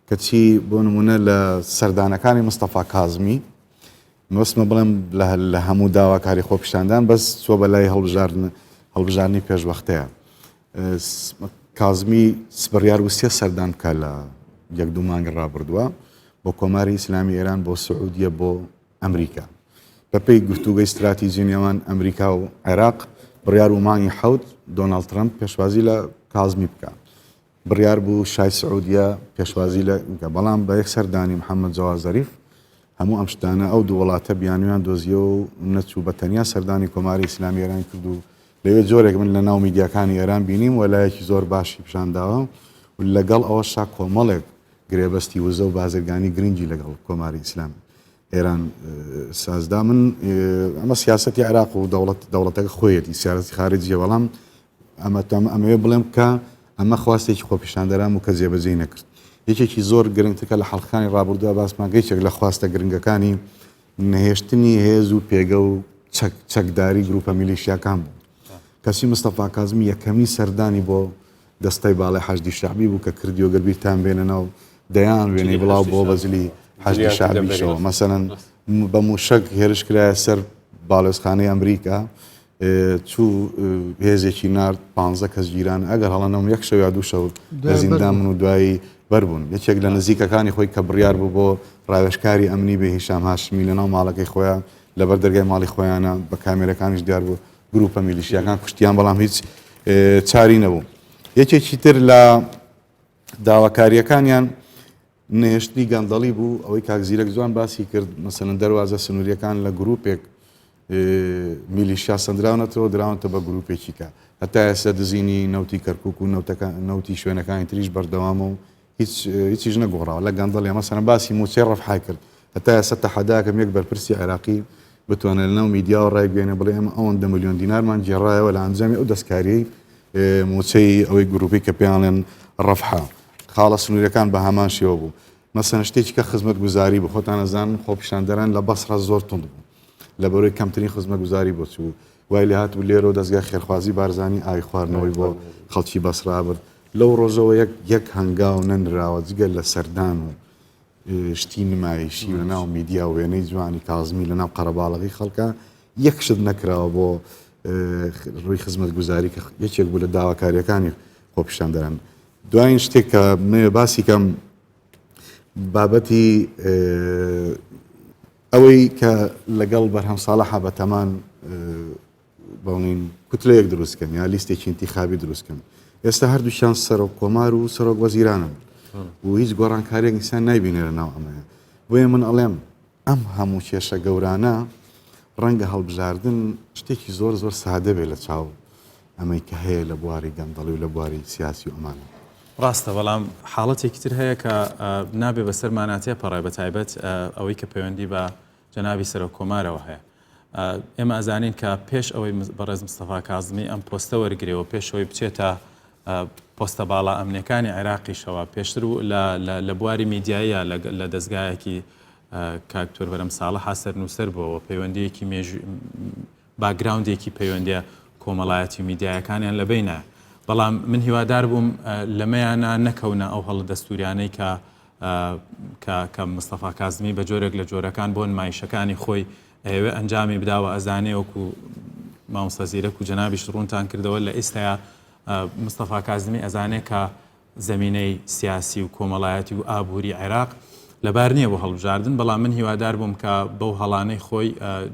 کەچی بۆ نمونە لە سەردانەکانی مستەفا کازمی مەوەسمە بڵێم لە هەموو داواکاری خۆپیشاندان بەس چۆ بەلای هەڵبژاردنی پێشوەختەیە کازمی سبڕیار وسیە سەردان بکە یەک دوو مانگە ڕابردووە بۆ کۆماری ئیسلامی ئێران بۆ سعودیە بۆ ئەمریکا بەپێی گفتوگەی استراتیژی نێوان ئەمریکا و عێراق بڕیار و مانگی حەوت دۆناڵد ترەمپ پێشوازی لە کازمی بکە بڕیار بوو شای سعودیە پێشوازی لە بەڵام بە یەک سەردانی محەممەد جەواد زەریف هەموو ئەم شتانە ئەو دوو وڵاتە بیانویان دۆزیە و نەچوو بە تەنیا سەردانی کۆماری ئیسلامی ئێران کرد و لەوێ جۆرێک من لە ناو میدیاکانی ئێران بینیم وەلایەکی زۆر باشی پیشانداوە و لەگەڵ ئەوەشا کۆمەڵێک گرێبەستی وزە و بازرگانی گرنگی لەگەڵ کۆماری ئیسلام ئێران سازدا من ئەمە سیاسەتی عێراق و دەوڵەتەکە خۆیەتی سیاسەتی خارجیە بەڵام ئەمەوێ بڵێم کە ئەمە خواستێکی خۆپیشاندەران و کە جێبەجێ نەکرد یەکێکی زۆر گرنگترکە لە حەڵقەکانی ڕابردووە باسمان گەیشتێک لە خواستە گرنگەکانی نەهێشتنی هێز و پێگە و چەکداری گروپە میلیشیاکان بوو کەسی مستەفا کازمی یەکەمی سەردانی بۆ دەستەی باڵای حەشدی شەعبی بوو کە کردی و گەربیرتان بێنە ناو دەیان وێنەی بڵاو بۆ بەزلی حەشدی شەعبیشەوە مەسەڵەن بە موشک هێرش کرایە سەر باڵێزخانەی ئەمریکا چوو هێزێکی نارد 15 کەس گیران ئەگەر هەڵەنەوە یەک شەو یا دوو شەو لە زیندان من و دوایی بەربوون یەکێک لە نزیکەکانی خۆی کە بڕیار بوو بۆ ڕاوێژکاری ئەمنی بێ هیشام هاشمی لەناو ماڵەکەی خۆیان لەبەر دەرگای ماڵی خۆیانە بە کامێرەکانیش دیار بوو گروپە میلیشیاکان کوشتیان بەڵام هیچ چاری نەبوو یەکێکی تر لە داواکاریەکانیان نێشتنی گەندەڵی بوو ئەوەی کاکزیرەک جوان باسی کرد مەسەلەن دەواازە سنووریەکان لە گروپێک میلیشیا سندراونەتەوە دراونەتە بە گروپێکی کە هەتا ئێستا دزینی نەوتی کەرکک و نەوتی شوێنەکانی تریش بەردەوامە و هیچیش نەگۆڕاوە لە گەندەڵی مەسەلەن باسی موچەی ڕەفحای کرد هەتا ئێستا تەحەداکەم یەک بەرپرسی عێراقی بتوانێت لەناو میدیا و ڕایگەێنە بڵێ ئەمە ئەوەندە ملیۆن دینارمان جێڕایەوە لە ئەنجامی ئەو دەستکاریەی موچەی ئەوەی گروپی کە پێیانڵێن ڕەفحا خاڵە سنووریەکان بە هەمان شێوە بوو مەسەن شتێکی کە خزمەت گوزاری بوو خۆتان ئەزانن خۆپیشاندەران لە بەسڕە زۆر تند بوو لە بەرەوەی کەمترین خزمەت گوزاری بۆ چوو وای لێ هاتبوو لێرەوە دەستگای خێرخوازی بارزانی ئاوی خواردنەوەی بۆ خەڵکی بەسڕا برد لەو ڕۆژەوە یەک هەنگاو نەنراوە جگە لە سەردان و شتی نمایشی لە ناو میدیا و وێنەی جوانی کازمی لە ناو قەرەباڵغی خەڵکە یەک شت نەکراوە بۆ ڕووی خزمەت گوزاری کە یەکێک بوو لە داواکاریەکانی خۆپیشاندەران دوایین شتێک کە باسی کەم بابەتی ئەوەی کە لەگەڵ بەرهەم ساڵحە بەتەمان بەڵین کوتلەیەک دروستکەن یا لیستێکی انتیخابی دروستکەن ئێستا هەردووشیان سەرۆک کۆمار و سەرۆک وەزیرانن و هیچ گۆڕانکاریێک ئینسان نایبینێ لە ناو ئەمەیە بۆیە من ئەڵێم ئەم هەموو کێشە گەورانە ڕەنگە هەڵبژاردن شتێکی زۆر زۆر سادە بێ لە چاو ئەمەی کە هەیە لە بواری گەندەڵی و لە بواری سیاسی و ئەمانە ڕاستە بەڵام حاڵەتێکی تر هەیە کە نابێ بەسەرماناتێ پەڕێ بە تایبەت ئەوەی کە پەیوەندی بە جەنابی سەرۆک کۆمارەوە هەیە ئێمە ئەزانین کە پێش ئەوەی بەڕێز مستەفا کازمی ئەم پۆستە وەرگرێەوە پێشەوەی بچێتە پۆستە باڵا ئەمنیەکانی عێراقیشەوە پێشتر و لە بواری میدیایە لە دەستگایەکی کاکتۆر بەرەم ساڵە حەسەر نووسەر بووەوە پەیوەندیەکی باگراوندێکی پەیوەندیە کۆمەڵایەتی میدیایەکانیان لەبینە بەڵام من هیوادار بووم لەمەیانە نەکەونە ئەو هەڵە دەستوریانەی کە مستەفا کازمی بە جۆرێک لە جۆرەکان بۆ نمایشەکانی خۆی ئێوە ئەنجامی بداوە ئەزانێ وەکو مامۆستا زیرەک و جەنابیش ڕوونتان کردەوە لە ئێستایا مستەفا کازمی ئەزانێ کە زەمینەی سیاسی و کۆمەڵایەتی و ئابووری عێراق لەبار نییە بۆ هەڵبژاردن بەڵام من هیوادار بووم کە بەو هەڵانەی خۆی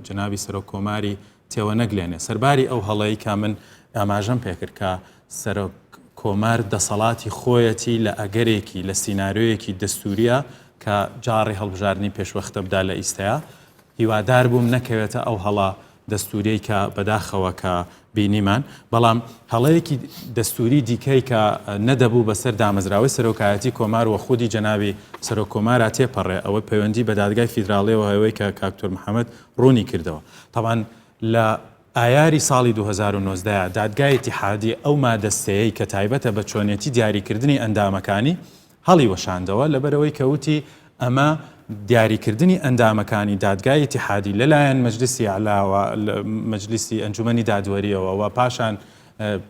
جەنابی سەرۆک کۆماری تێوە نەگلێنێ سەرباری ئەو هەڵەیە کە من ئاماژەم پێکرد کە سەرۆک کۆمار دەسەڵاتی خۆیەتی لە ئەگەرێکی لە سیناریۆیەکی دەستوریە کە جاڕی هەڵبژاردننی پێشوەختە بدا لە ئیستەیە هیوادار بووم نەکەوێتە ئەو هەڵە دەستوریەی کە بەداخەوە کە بینیمان بەڵام هەڵەیەکی دەستوری دیکەی کە نەدەبوو بەسەر دامەزراوەی سەرۆکایەتی کۆمار و خودی جەنابی سەرۆک کۆمارە تێپەڕێ ئەوە پەیوەندی بە دادگای فیدراڵیەوە هەوەی کە کاکتۆر محەممەد ڕوونی کردەوە تاوان لە ئایاری ساڵی 2019 دادگای اتحادی ئەو مادەستەیەی کە تایبەتە بە چۆنێتی دیاریکردنی ئەندامەکانی هەڵی وەشاندەوە لەبەرەوەی کەوتی ئەمە دیاریکردنی ئەندامەکانی دادگای اتحادی لەلایەن مەجلیسی علاوە مەجلیسی ئەنجومەنی دادوەریەوە و پاشان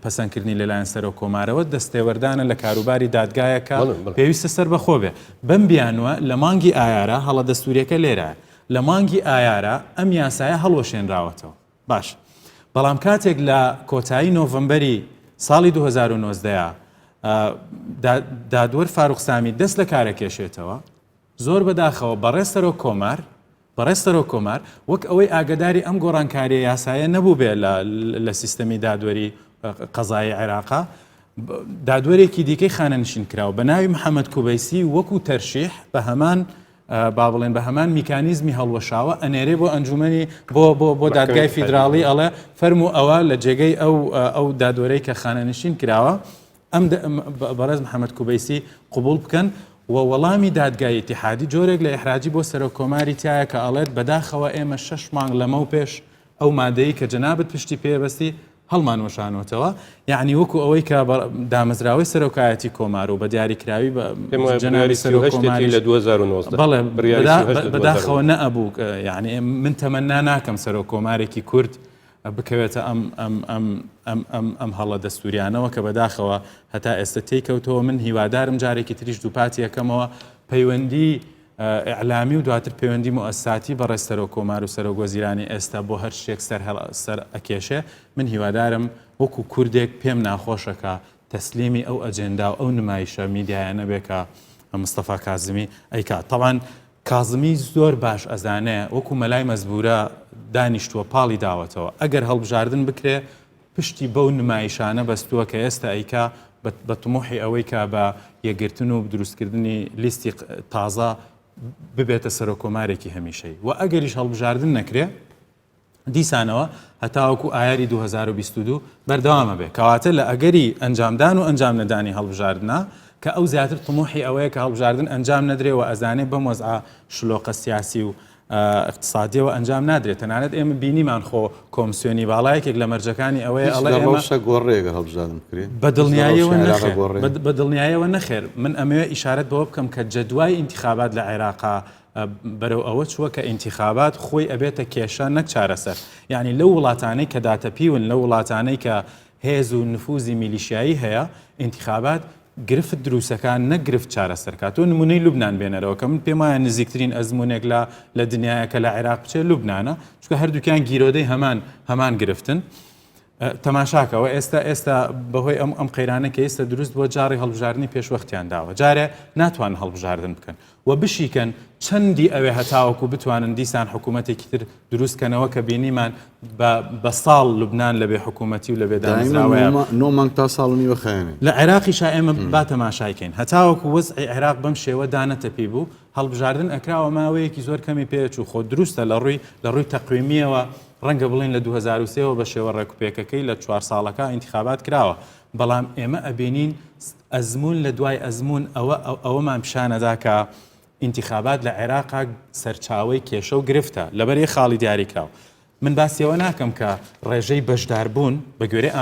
پەسەندکردنی لەلایەن سەرۆک کۆمارەوە دەستێوەردانە لە کاروباری دادگایەکە پێویستە سەر بەخۆ بێ بەم بیانوە لە مانگی ئایارە هەڵە دەستوریەکە لێرە لە مانگی ئایارە ئەم یاسایە هەڵوەشێنراوەتەوە باش بەڵام کاتێک لە کۆتایی نۆڤەمبەری ساڵی 2019 دادوەر فاروق سامی دەست لە کارە کێشێتەوە زۆر بەداخەوە بەڕێستەرۆ کۆمار وەک ئەوەی ئاگداری ئەم گۆڕانکاریە یاسایە نەبوو بێ لە سیستەمی دادوەری قەزای عێراقا دادوەرێکی دیکەی خانەنشین کراوە بە ناوی محەممەد کوبەیسی وەکو تەرشیح بە هەمان با بڵێن بە هەمان میکانیزمی هەڵوەشاوە ئەنێرێ بۆ ئەنجومەنی بۆ دادگای فیدراڵی ئەڵێ فەرمو ئەوە لە جێگەی ئەو دادوەرەی کە خانەنشین کراوە ئەم بەڕێز محەممەد کوبەیسی قبول بکەن و وەڵامی دادگای ئیتیحادی جۆرێک لە ئیحراجی بۆ سەرۆکۆماری تایە کە ئەڵێت بەداخەوە ئێمە 6 مانگ لەمە و پێش ئەو مادەی کە جەنابەت پشتی پێبەستی هەڵمان وەشانەوەتەوە یعنی وەکو ئەوەی کە دامەزراوەی سەرۆکایەتی کۆمار و بە دیاریکراوی جەنابی سەرۆکۆماری لە 2009 بەڵێ بەداخەوە نەئەبوو یعنی من تەمەنا ناکەم سەرۆکۆمارێکی کورد بکەوێتە ئەم هەڵە دەستوریانەوە کە بەداخەوە هەتا ئێستا تێکەوتەوە من هیوادارم جارێکی تریش دووپاتی یەکەمەوە پەیوەندی ئەعلامی و دواتر پەیوەندی مؤسساتی بەڕێز سەرۆکۆمار و سەرۆکوەزیرانی ئێستا بۆ هەر شتێک سەر ئەکێشێ من هیوادارم وەکو کوردێک پێم ناخۆشەکە تەسلیمی ئەو ئەجێندا و ئەو نمایشە میدیایانە بێ کە مستەفا کازمی ئەیکات طبعاً کازمی زۆر باش ئەزانێ وەکو مەلای مەزبورە دانیشتووە پاڵی داوەتەوە ئەگەر هەڵبژاردن بکرێ پشتی بەو نمایشانە بەستووە کە ئێستا ئەیکا بە تموحی ئەوەی کە بە یەکگرتن و دروستکردنی لیستی تازە ببێتە سەرۆکۆمارێکی هەمیشەی و ئەگەریش هەڵبژاردن نەکرێ دیسانەوە هەتاوەکو ئایاری 2022 بەردەوامە بێ کەواتە لە ئەگەری ئەنجامدان و ئەنجام نەدانی هەڵبژاردنە کە ئەو زیاتر تموحی ئەوەیە کە هەڵبژاردن ئەنجام نەدرێ و ئەزانێ بەم وەزعە شلۆقە سیاسی و اقتصادیەوە ئەنجام نادرێت تەنانەت ئێمە بینیمان خۆ کۆمسیۆنی باڵایەکێک لە مەرجەکانی ئەوەیە گۆڕێگە هەڵبژاردن بکرێت بە دڵنیاییەوە نەخێر من ئەمەوێ ئیشارەت بەوە بکەم کە جەدوای ئینتیخابات لە عێراقا بەرەو ئەوە چووە کە ئینتیخابات خۆی ئەبێتە کێشە نەک چارەسەر یعنی لەو وڵاتانەی کە داتەپیون لە وڵاتانەی کە هێز و نفوزی میلیشیایی هەیە ئینتیخابات گرفت دروسەکان نەگرفت چارەسەرکات تۆ نمونەی لوبنان بێنەرەوە کە من پێم وایە نزیکترین ئەزمونێک لە دنیاە کە لە عێراق بچێت لوبنانە چونکە هەردووکیان گیرۆدەی هەمان گرفتن تەماشاکەوە ئێستا بەهۆی ئەم قەیرانە کە ئێستا دروست بۆ جاری هەڵبژاردننی پێشوەختیان داوە جارێ ناتوان هەڵبژاردن بکەن و بشیکەن چەندی ئەوێ هەتاوەکو بتوانن دیسان حکوومەتێکی تر دروستکەنەوە کە بینیمان بە ساڵ لوبنان لەبێ حکوومەتی و لەبێ دامەزراوەیە نۆ تا ساڵنی بەخێنێ لە عێراقیشا ئێمە با تەماشایکەین هەتاوەکو وەزعی عێراق بەم شێوە دانەتەپی بوو هەڵبژاردن ئەکراوە ماوەیەکی زۆر کەمی پێچوو خۆ دروستە لە ڕووی تەقویمیەوە ڕەنگە بڵین لە 2023ەوە بە شێوە ڕێکوپێکەکەی لە 4 ساڵەکە ئینتیخابات کراوە بەڵام ئێمە ئەبینین ئەزمون لە دوای ئەزمون ئەوەمان پیشانەدا کە ئینتیخابات لە عێراقا سەرچاوەی کێشە و گرفتە لەبەر خاڵی دیاری کراوە من باسیەوە ناکەم کە ڕێژەی بەشداربوون بە گوێرەی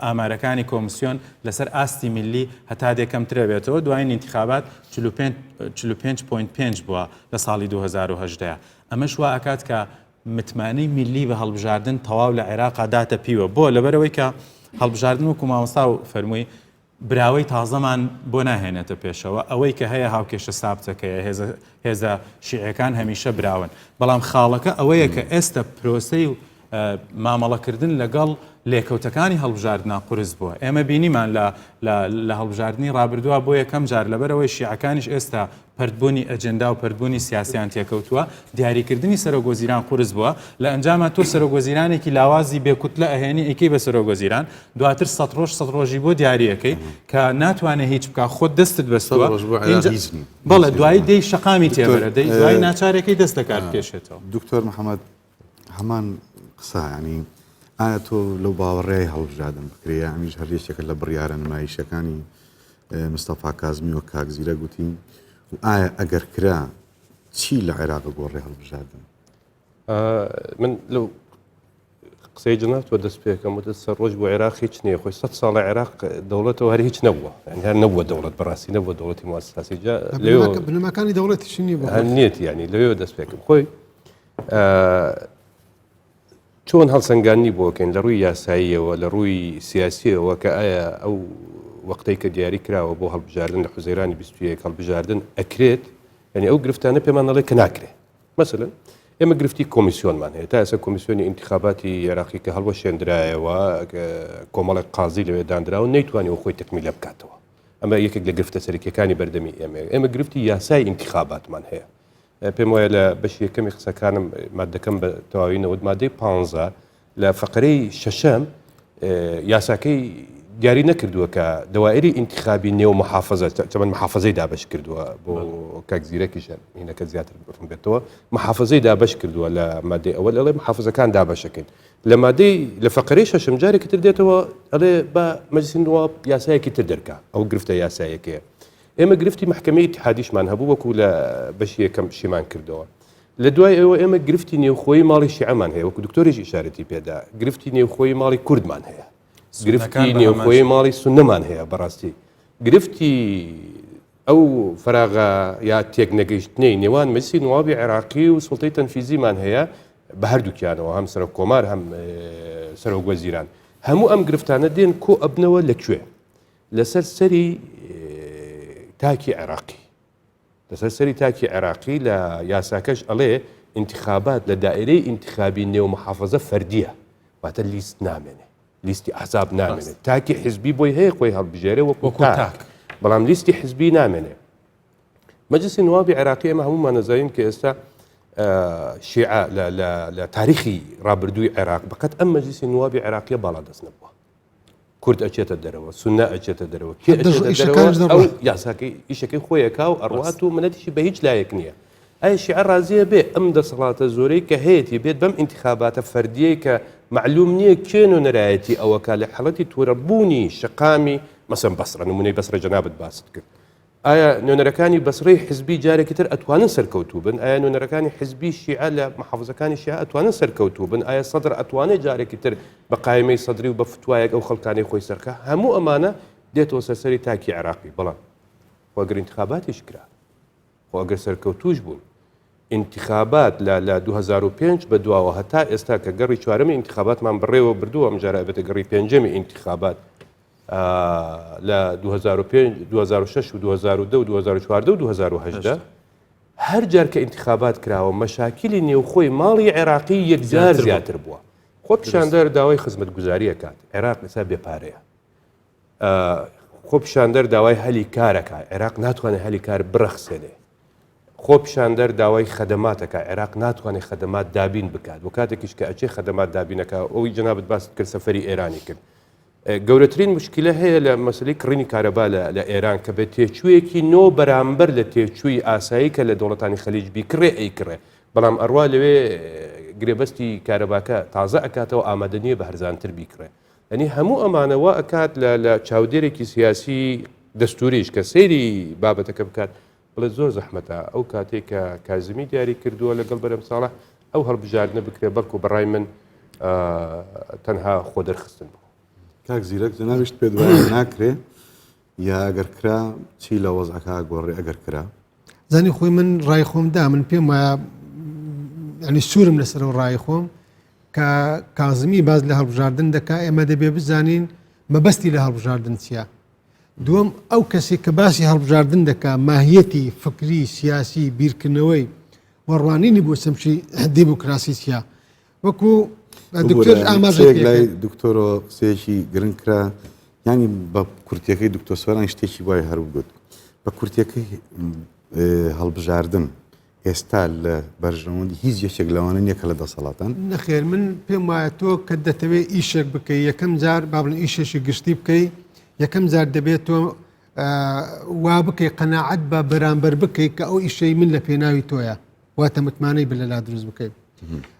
ئامارەکانی کۆمسیۆن لەسەر ئاستی میلی هەتا دێکەمترە بێتەوە دوای ئینتیخابات 45.5 بووە لە ساڵی 2010 ئەمەش وا ئەکات کە متمانەی میلی بە هەڵبژاردن تەواو لە عێراقا داتە پیوە بۆ لەبەرەوەی کە هەڵبژاردن وەکو مامۆستا و فەرمووی براوەی تازەمان بۆ ناهێنێتە پێشەوە ئەوەی کە هەیە هاوکێشە سابتەکەیە هێزە شیعەکان هەمیشە براون بەڵام خاڵەکە ئەوەیە کە ئێستا پرۆسەی و مامەڵەکردن لەگەڵ لێکەوتەکانی هەڵبژاردنا قورس بووە ئێمە بینیمان لە هەڵبژاردننی ڕابردووە بۆ یەکەم جار لەبەرەوەی شیعەکانیش ئێستا پەردبوونی ئەجەندا و پەردبوونی سیاسیان تێکەوتووە دیاریکردنی سەرۆکوەزیران قورس بووە لە ئەنجامە تۆ سەرۆکوەزیرانێکی لاوازی بێکوتلە ئەهێنی ئەیکەی بە سەرۆکوەزیران دواتر 100 ڕۆژی بۆ دیاریەکەی کە ناتوانێت هیچ بکە خۆت دەستت بەستووە بەڵێ دوای دەی شەقامی تێبەرە دەی دوای ناچارەکەی دەست دەکات بکێشێتەوە دکتۆر محەممەد هەمان قسە ینی ئایا تۆ لەو باوەڕێی هەڵبژاردن بکرێ ئەمیش هەرێشێکە لە بڕیارە نمایشەکانی مستەفا کازمی و کاکزیرە گوتین و ئایا ئەگەر کرا چی لە عێراق گۆڕێ هەڵبژاردن من لەو قسەی جنابەوە دەست پێکەم وتە سەرڕۆژ بۆ عێراق هیچ نییە خۆی 100 ساڵە عێراق دەوڵەتەوە هەر هیچ نەبووە هەر نەبووە دەوڵەت بەڕاستی نەبووە دەوڵەتی موسساسی جا بنەماکانی دەوڵەتیش نییە نیەتی ینی لەوێ دەست پێکەم خۆی چۆن هەڵسەنگانی بۆکەین لە ڕووی یاساییەوە لە ڕووی سیاسیەوە کە ئایا ئەو وەختەی کە دیاری کراوە بۆ هەڵبژاردن لە حوزەیرانی 21 هەڵبژاردن ئەکرێت ینی ئەو گرفتانە پێمان نەڵێ کە ناکرێت مەسەلەن ئێمە گرفتی کۆمیسیۆنمان هەیە تا ئێستا کۆمیسیۆنی ئینتیخاباتی عێراقی کە هەڵوەشێنرایەوە کۆمەڵێک قازی لەوێ دانراوە نەیتوانێەوە خۆی تەکمیلە بکاتەوە ئەمە یەکێک لە گرفتە سەرەکیەکانی بەردەمی ئێمە گرفتی یاسای انتخاباتمان هەیە پێم وایە لە بەشی یەکەمی قسەکانم مادەکەم بە تەواوی مادەی 15 لە فقرەی شەشەم یاساکەی دیاری نەکردووە کە دەوایری انتخابی نێو محافظە چەمەند محافظەی دابش کردووە بۆ کاک زیرەکیشە هینەکە زیاتر بڕم بێتەوە محافظەی دابش کردووە لە مادەی ئەوەل ئەڵێ محافظەکان دابشەکەن لە مادەی لە فقرەی شەشەم جارێکی تر دێتەوە ئەڵێ بە مەجلیسی نواب یاسایەکی تر دەرکا ئەو گرفتە یاسایەکەیە ئێمە گرفتی محکەمەی اتحادیشمان هەبوو وەکو لە بەشی یەکەم شیمان کردەوە لە دوای ئەوە ئێمە گرفتی نێوخۆی ماڵی شیعەمان هەیە وەکو دکتۆریش ئیشارەتی پێدا گرفتی نێوخۆی ماڵی کوردمان هەیە گرفتی نێوخۆی ماڵی سونەمان هەیە بەڕاستی گرفتی ئەو فراغە یا تێک نەگەیشتنەی نێوان مەجلیسی نوابی عێراقی و سوڵتەی تەنفیزیمان هەیە بە هەردووکیانەوە هەم سەرۆک کۆمار هەم سەرۆک وەزیران هەموو ئەم گرفتانە دێن کۆ ئەبنەوە لەکوێ لەسەر سەری تاکی عێراقی لەسەر سەری تاکی عێراقی لە یاساکەش ئەڵێ انتخابات لە دائرەی انتخابی نێو محافظە فەردیە واتە لیست نامێنێ لیستی ئەحزاب نامێنێت تاکی حزبی بۆی هەیە خۆی هەڵبژێرێ وەکو تاک بەڵام لیستی حزبی نامێنێ مەجلیسی نوابی عێراقی ئێمە هەمومان نەزانین کە ئێستا شیعە لە تاریخی ڕابردووی عێراق بەقەت ئەم مەجلیسی نوابی عێراقیە باڵا دەست نەبووە کورد ئەچێتە دەرەوە سونە ئەچێتە دەرەوە کێ ئەچێتە دەرەوە ئەو یاساکەی ئیشەکەی خۆیەکا و ئەڕوات و منەتیشی بە هیچ لایەک نییە ئەی شیعە ڕازیە بێ ئەم دەسەڵاتە زۆرەی کە هەیەی بێت بەم انتخاباتە فەردیەی کە معلوم نییە کێن و نەرایەتی ئەوەکە لە حەڵەتی تووڕەبوونی شقامی مەسەن بەسرە نمونەی بەسرە جەنابەت باست کرد ئایا نوێنەرەکانی بەسڕەی حزبی جارێکی تر ئەتوانن سەرکەوتوو بن ئایا نوێنەرەکانی حزبی شیعە لە محافظەکانی شیعە ئەتوانن سەرکەوتوو بن ئایا سەدر ئەتوانێت جارێکی تر بە قایمەی سەدری و بە فتوایەک ئەو خەڵکانی خۆی سەرکە هەموو ئەمانە دێتەوە سەرسەری تاکی عێراقی بەڵام وەگەر انتخاباتیش کرا وەگەر سەرکەوتوش بوون انتخابات لە 2005 بە دواوە هەتا ئێستا کە گەڕی چوارەمی انتخاباتمان بڕێوە بردووە ئەم جارە بێتە گەڕی پێنجەمی انتخابات لە 2006 و 2010 و 2014 و 2010 هەر جار کە انتخابات کراوە مەشاکلی نێوخۆی ماڵی عێراقی یەکجار زیاتر بووە خۆ پیشاندەر داوای خزمەتگوزاری ئەکات عێراق ئێستا بێپارەیە خۆ پیشاندەر داوای هەلی کارەکە عێراق ناتوانێت هەلی کار بڕەخسێنێ خۆ پیشاندەر داوای خەدەماتەکە عێراق ناتوانێت خەدەمات دابین بکات بۆ کاتێکیش کە ئەچێ خەدەمات دابینەکە ئەوی جەنابەت باست کرد سەفەری ئێرانی کرد گەورەترین مشکلە هەیە لە مەسلەی کڕینی کارەبا لە ئێران کە بە تێچوویەکی نۆ بەرامبەر لە تێچووی ئاسایی کە لە دەوڵەتانی خەلیج بیکڕێ ئەیکڕێ بەڵام ئەڕوا لەوێ گرێبەستی کارەباکە تازە ئەکاتەوە ئامادە نییە بە هەرزانتر بیکڕێ ئەنی هەموو ئەمانەوە ئەکات لە چاودێرێکی سیاسی دەستوریش کە سەیری بابەتەکە بکات بڵێ زۆر زەحمەتە ئەو کاتێک کە کازمی دیاری کردووە لەگەڵ بەرەم ساڵح ئەو هەڵبژاردنە بکرێ بەڵکو بەڕای من تەنها خۆ دەرخستن بوو کاک زیرەک جەنابیشت پێ دوای ناکرێ یا ئەگەر کرا چی لە وەزعەکە گۆڕێ ئەگەر کرا زانی خۆی من ڕای خۆمدا من پێم وایە ینی سوورم لەسەر ڕای خۆم کە کازمی باز لە هەڵبژاردن دەکا ئێمە دەبێ بزانین مەبەستی لە هەڵبژاردن چییە دووەم ئەو کەسێک کە باسی هەڵبژاردن دەکا ماهیەتی فکری سیاسی بیرکردنەوەی وەڕوانینی بۆ سەمشی دیموکراسی چییە وەکو دکتۆر ئاماژەیەک لای دکتۆرۆ قسەیەکی گرنگ کرا ینی بە کورتیەکەی دکتۆر سوێران شتێکی وای هەروگوت بە کورتیەکەی هەڵبژاردن ئێستا لە بەرژەوەندی هیچ یەکێک لەوانە نییە کە لە دەسەڵاتان نەخێر من پێم وایە تۆ کە دەتەوێت ئیشێک بکەی یەکەم جار با بڵێن ئیشێکی گشتی بکەی یەکەم جار دەبێت تۆ وا بکەی قەناعەت بە بەرامبەر بکەی کە ئەو ئیشەی من لە پێناوی تۆیە واتە متمانەی بە لەلا دروست بکەیت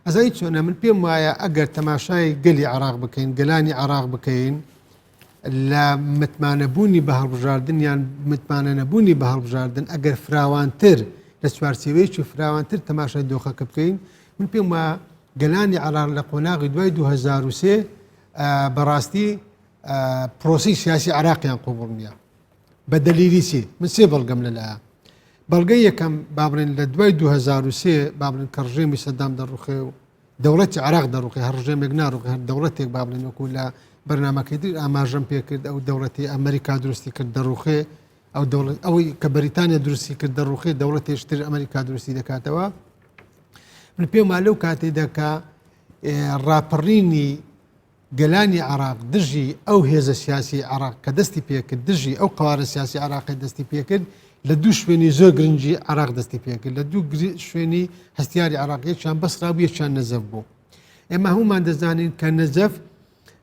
ئەزایی چۆنە من پێم وایە ئەگەر تەماشای گەلی عێراق بکەین گەلانی عێراق بکەین لە متمانەبوونی بە هەڵبژاردن یان متمانە نەبوونی بە هەڵبژاردن ئەگەر فراوانتر لە چوارچێوەیەکی فراوانتر تەماشای دۆخەکە بکەین من پێم وایە گەلانی عێراق لە قۆناغی دوای 2003 بەڕاستی پرۆسی سیاسی عێراقیان قوبوڵ نییە بە دەلیلی چی من سێ بەڵگەم لەلایە بەڵگەی یەکەم بابڕێن لە دوای 2003 بابڵێن کە ڕژێمی سەدام دەڕوخێ و دەوڵەتی عێراق دەڕوخێ هەر ڕژێمێک ناڕوخێ هەر دەوڵەتێک بابڵێن وەکو لە بەرنامەکەی تر ئاماژەم پێ کرد ئەو دەوڵەتی ئەمریکا دروستی کرد دەڕوخێ ئەو دەوڵەت ئەوەی کە بەریتانیا دروستی کرد دەڕوخێ دەوڵەتێشتر ئەمریکا دروستی دەکاتەوە من پێم وا لەو کاتێدا کە ڕاپەڕینی گەلانی عراق دژی ئەو هێزە سیاسی عراق کە دەستی پێکرد دژی ئەو قوارە سیاسی عراقی دەستی پێکرد لە دوو شوێنی زۆر گرنگی عراق دەستی پێکرد لە دوو شوێنی هەستیاری عراقیەکیان بەسرا بوو یەکیان نەزەف بوو. ئێمە هەمومان دەزانین کە نەزەف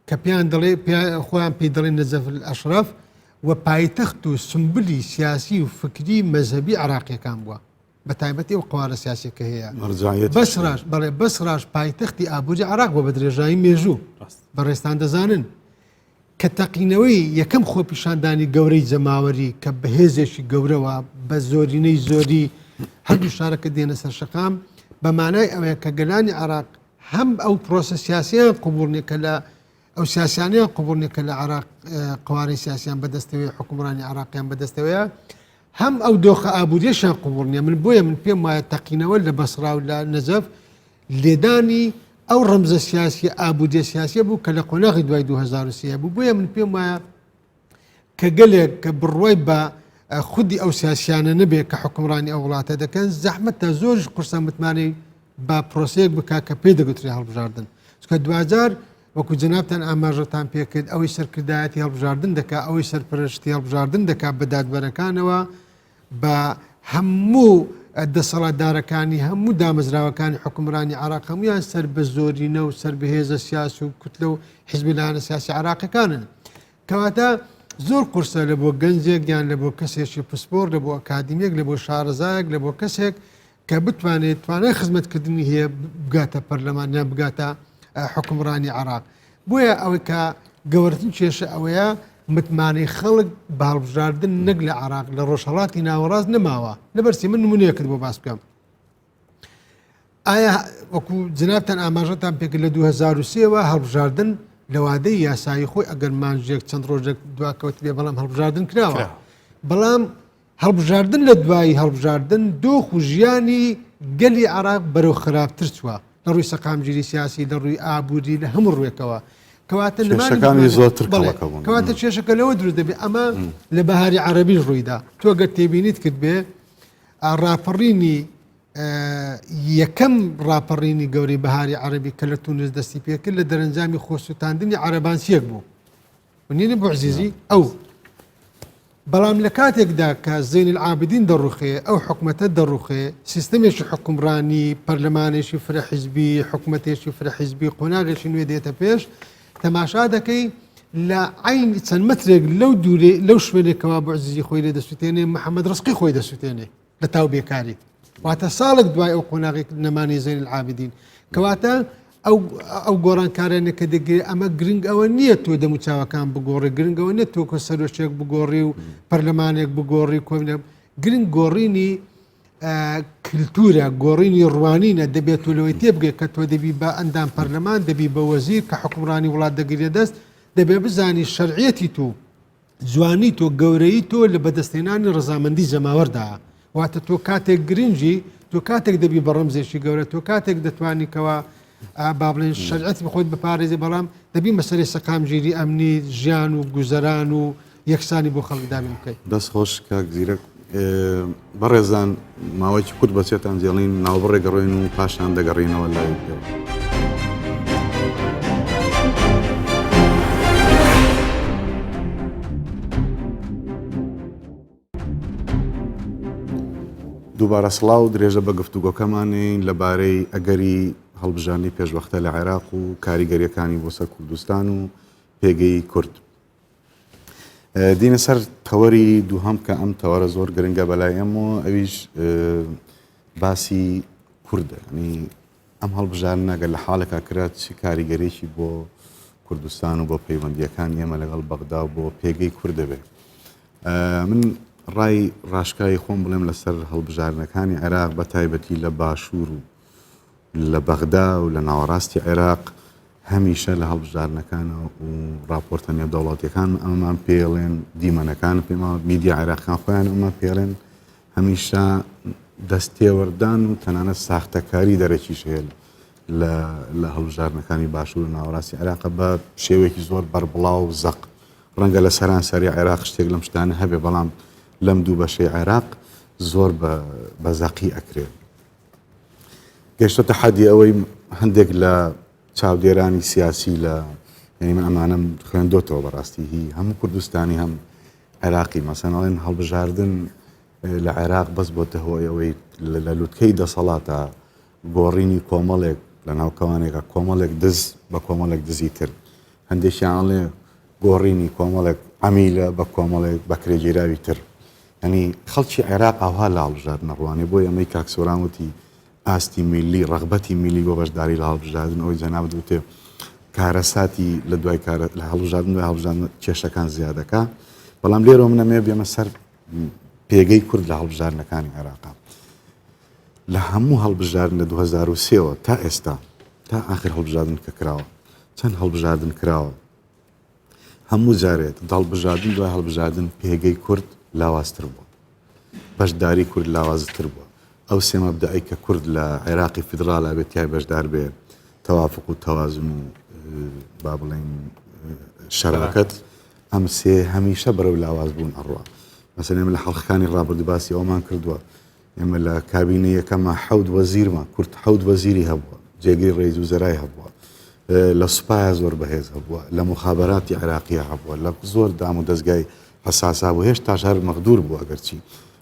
کە پێیان دەڵێ خۆیان پێی دەڵێن نەزەف ئەشرەف و پایتەخت و سمبلی سیاسی و فکری مەذهبی عراقیەکان بووە بە تایبەتی ئەو قوارە سیاسیەکە هەیە. بەسڕاش پایتەختی ئابووری عراق بۆ بە درێژایی مێژوو بەڕێستان دەزانن کە تەقینەوەی یەکەم خۆپیشاندانی گەورەی جەماوەری کە بەهێزێکی گەورەوە بە زۆرینەی زۆری هەردوو شارەکە دێنە سەر شەقام بەمانای ئەوەیە کە گەلانی عراق هەم ئەو پرۆسە سیاسیان قوبوڵنی کە لە ئەو سیاسیانیان قوبوڵنی کە لە عراق قوارەی سیاسیان بەدەستەوەی حکومڕانی عراقیان بەدەستەوەیە هەم ئەو دۆخە ئابووریەشان قوبوڵنیە من بۆیە من پێم وایە تەقینەوە لە بەسڕا و لە نەزەف لێدانی ئەو ڕەمزە سیاسی ئابوودیە سیاسیە بوو کە لە قۆناغی دوای 2023 بوو بۆیە من پێم وایە کە گەلێک کە بڕوای بە خودی ئەو سیاسیانە نەبێت کە حکومڕانی ئەو وڵاتە دەکەن زەحمەتە زۆرش قورسە متمانەی با پرۆسەیەک بک کە پێی دەگوتری هەڵبژاردن چکە 2000 وەکو جنابتان ئاماژەتان پێکرد ئەوەی سەرکردایەتی هەڵبژاردن دەکا ئەوەی سەرپەرشتی هەڵبژاردن دەکا بە دادبەرەکانەوە بە هەموو دەسەڵاتدارەکانی هەموو دامەزراوەکانی حکومڕانی عراق هەمویان سەر بە زۆرینە و سەر بەهێزە سیاسی و کوتلە و حیزبی لایەنە سیاسی عراقیەکانن کەواتە زۆر قورسە لە بۆ گەنجێک یان لە بۆ کەسێکی پسپۆر لە بۆ ئەکادیمیەک لە بۆ شارەزایەک لە بۆ کەسێک کە بتوانێت توانای خزمەتکردنی هەیە بگاتە پەرلەمانیان بگاتە حکومڕانی عراق بۆیە ئەوەی کە گەورەترین کێشە ئەوەیە متمانەی خەڵک بە هەڵبژاردن نەک لە عراق لە ڕۆژهەڵاتی ناوەڕاست نەماوە لەبەرسی من نمونەیەکت بۆ باس بکەم ئایا وەکو جنابتان ئاماژەتان پێکرد لە 2023ەوە هەڵبژاردن لە وادەی یاسایی خۆی ئەگەر مانجێک چەند ڕۆژێک دواکەوت بێ بەڵام هەڵبژاردن کراوە بەڵام هەڵبژاردن لە دوایی هەڵبژاردن دۆخ و ژیانی گەلی عراق بەرەو خراپتر چووە لە ڕووی سەقامگیری سیاسی لە ڕووی ئابووری لە هەموو ڕوێکەوە کەواتە کەواتە کێشەکە لەوە دروست دەبێت ئەمە لە بەهاری عەرەبیش ڕوویدا تۆ گەر تێبینیت کرد بێ ڕاپەڕینی یەکەم ڕاپەڕینی گەورەی بەهاری عەرەبی کە لە تونس دەستی پێکرد لە دەرەنجامی خۆسووتاندنی عەرەبانسیەک بوو ونینە بۆ عزیزی ئەو بەڵام لە کاتێکدا کە زین العابدین دەڕوخێ ئەو حکومەتە دەڕوخێ سیستەمێکی حکومڕانی پەرلەمانێکی فرەحیزبی حکومەتێکی فرەحیزبی قۆناغێکی نوێ دێتە پێش تەماشا دەکەی لە عین چەند مەترێک لەو دوورێ لەو شوێنێکەوە بۆ عزیزی خۆی لێ دەسووتێنێ محەممەد ڕزقی خۆی دەسووتێنێ لە تاو بێکاری واتە ساڵێک دوای ئەو قۆناغی نەمانی زین العابدین کەواتە ئەو گۆڕانکارانە کە دەگرێت ئەمە گرنگ ئەوە نییە تۆ دەموچاوەکان بگۆڕی گرنگەوە نێت تۆ کە سەرۆشتێک بگۆڕی و پەرلەمانێک بگۆڕی کۆمینە گرنگ گۆڕینی کللتورە گۆڕینی ڕوانینە دەبێت تۆ لەوەی تێبگەێت کە تۆ دەبی بە ئەندام پەرلەمان دەبی بە وەزیر کە حکومڕانی وڵات دەگرێت دەست دەبێ بزانی شەرعیەتی تۆ جوانی تۆ گەورەی تۆ لە بەدەستێنانی ڕزامەندی جەماوەردا واتە تۆ کاتێک گرنگی تۆ کاتێک دەبی بە ڕەمزێکی گەورە تۆ کاتێک دەتوانیکەوە با بڵێن شەرعەتی بخۆیت بپارێزی بەڵام دەبی مەسەرەی سەقامگیری ئەمنی ژیان و گوزەران و یەکسانی بۆ خەڵک دابین بکەیت دەست خۆش کاک زیرەک بەڕێزان ماوەیەکی کورت بەچێتان جێڵین ناوبڕێ گەڕێن و پاشان دەگەڕینەوە لای پێوە دووبارە سڵاو درێژە بە گفتوگۆکەمانین لەبارەی ئەگەری هەڵبژاردنی پێشوەختە لە عێراق و کاریگەریەکانی بۆ سەر کوردستان و پێگەی کورد دینە سەر تەوەری دووهەم کە ئەم تەوەرە زۆر گرنگە بەلای ئێمەوە ئەویش باسی کوردە ینی ئەم هەڵبژاردنە گەر لە حاڵێکا کرات چی کاریگەریەکی بۆ کوردستان و بۆ پەیوەندیەکان ئێمە لەگەڵ بەغدا و بۆ پێگەی کورد دەبێت من ڕای ڕاشکایی خۆم بڵێم لەسەر هەڵبژاردنەکانی عێراق بە تایبەتی لە باشوور و لە بەغدا و لە ناوەڕاستی عێراق هەمیشە لە هەڵبژاردنەکانە و راپۆرتە نێودەوڵاتیەکان ئەمەمان پێڵێن دیمەنەکان پێما میدیا عێراقیان خۆیان ئەمە پێڵێن هەمیشە دەستێوەردان و تەنانەت ساختەکاری دەرەکیش هەیە لە هەڵبژاردنەکانی باشوور و ناوەڕاستی عێراق بە شێوەیەکی زۆر بەربڵاو و زەق ڕەنگە لە سەرانسەری عێراق شتێک لەم شتانە هەبێ بەڵام لەم دوو بەشەی عێراق زۆر بە زەقی ئەکرێت گەیشتۆتە حەدی ئەوەی هەندێک لە چاودێرانی سیاسی لە يعني من ئەمانە خوێندۆتەوە بەڕاستی هی هەموو کوردستانی هەم عێراقی مەسەڵەن هەڵبژاردن لە عێراق بەس بۆتە هۆی ئەوەی لە لووتکەی دەسەڵاتە گۆڕینی کۆمەڵێک لە ناوکەوانێکە کۆمەڵێک دز بە کۆمەڵێک دزی تر هەندێکیانڵێ گۆڕینی کۆمەڵێک عەمیلە بە کۆمەڵێک بە کرێگیراوی تر ینی خەڵکی عێراق ئاوا لە هەڵبژاردنە ڕوانێ بۆی ئەمەی کاکسۆرانوتی ئاستی میلی ڕەغبەتی میلی بۆ بەشداری لە هەڵبژاردن ئەوەی جەناب دوتێ کارەساتی لە دوای لە هەڵبژاردن دوای هەڵبژاردن کێشەکان زیادەکە بەڵام لێرە منە مێ بێمە سەر پێگەی کورد لە هەڵبژاردنەکانی عێراقا لە هەموو هەڵبژاردن لە 2003ەوە تا ئێستا تا ئاخر هەڵبژاردن کە کراوە چەند هەڵبژاردن کراوە هەموو جارێت هەڵبژاردن دوای هەڵبژاردن پێگەی کورد لاوازتر بووە بەشداری کورد لاوازتر بووە ئەو سێ مەبدەئی کە کورد لە عێراقی فیدراڵا بێت یای بەشدار بێ تەوافق و تەوازن و با بڵێن شەراکەت ئەم سێ هەمیشە بەرەو لاواز بوون ئەڕوا مەسەڵەن ئێمە لە حەڵقەکانی ڕابردوو باسی ئەومان کردووە ئێمە لە کابینە یەکەمە حەوت وەزیرمان کورد حەوت وەزیری هەبووە جێگەی ڕێیز وزەرای هەبووە لە سوپایە زۆر بەهێز هەبووە لە مخابەراتی عێراقیە هەبووە لە زۆر دام و دەستگای حساسا بوو هێشتا شار مەغدور بوو ئەگەرچی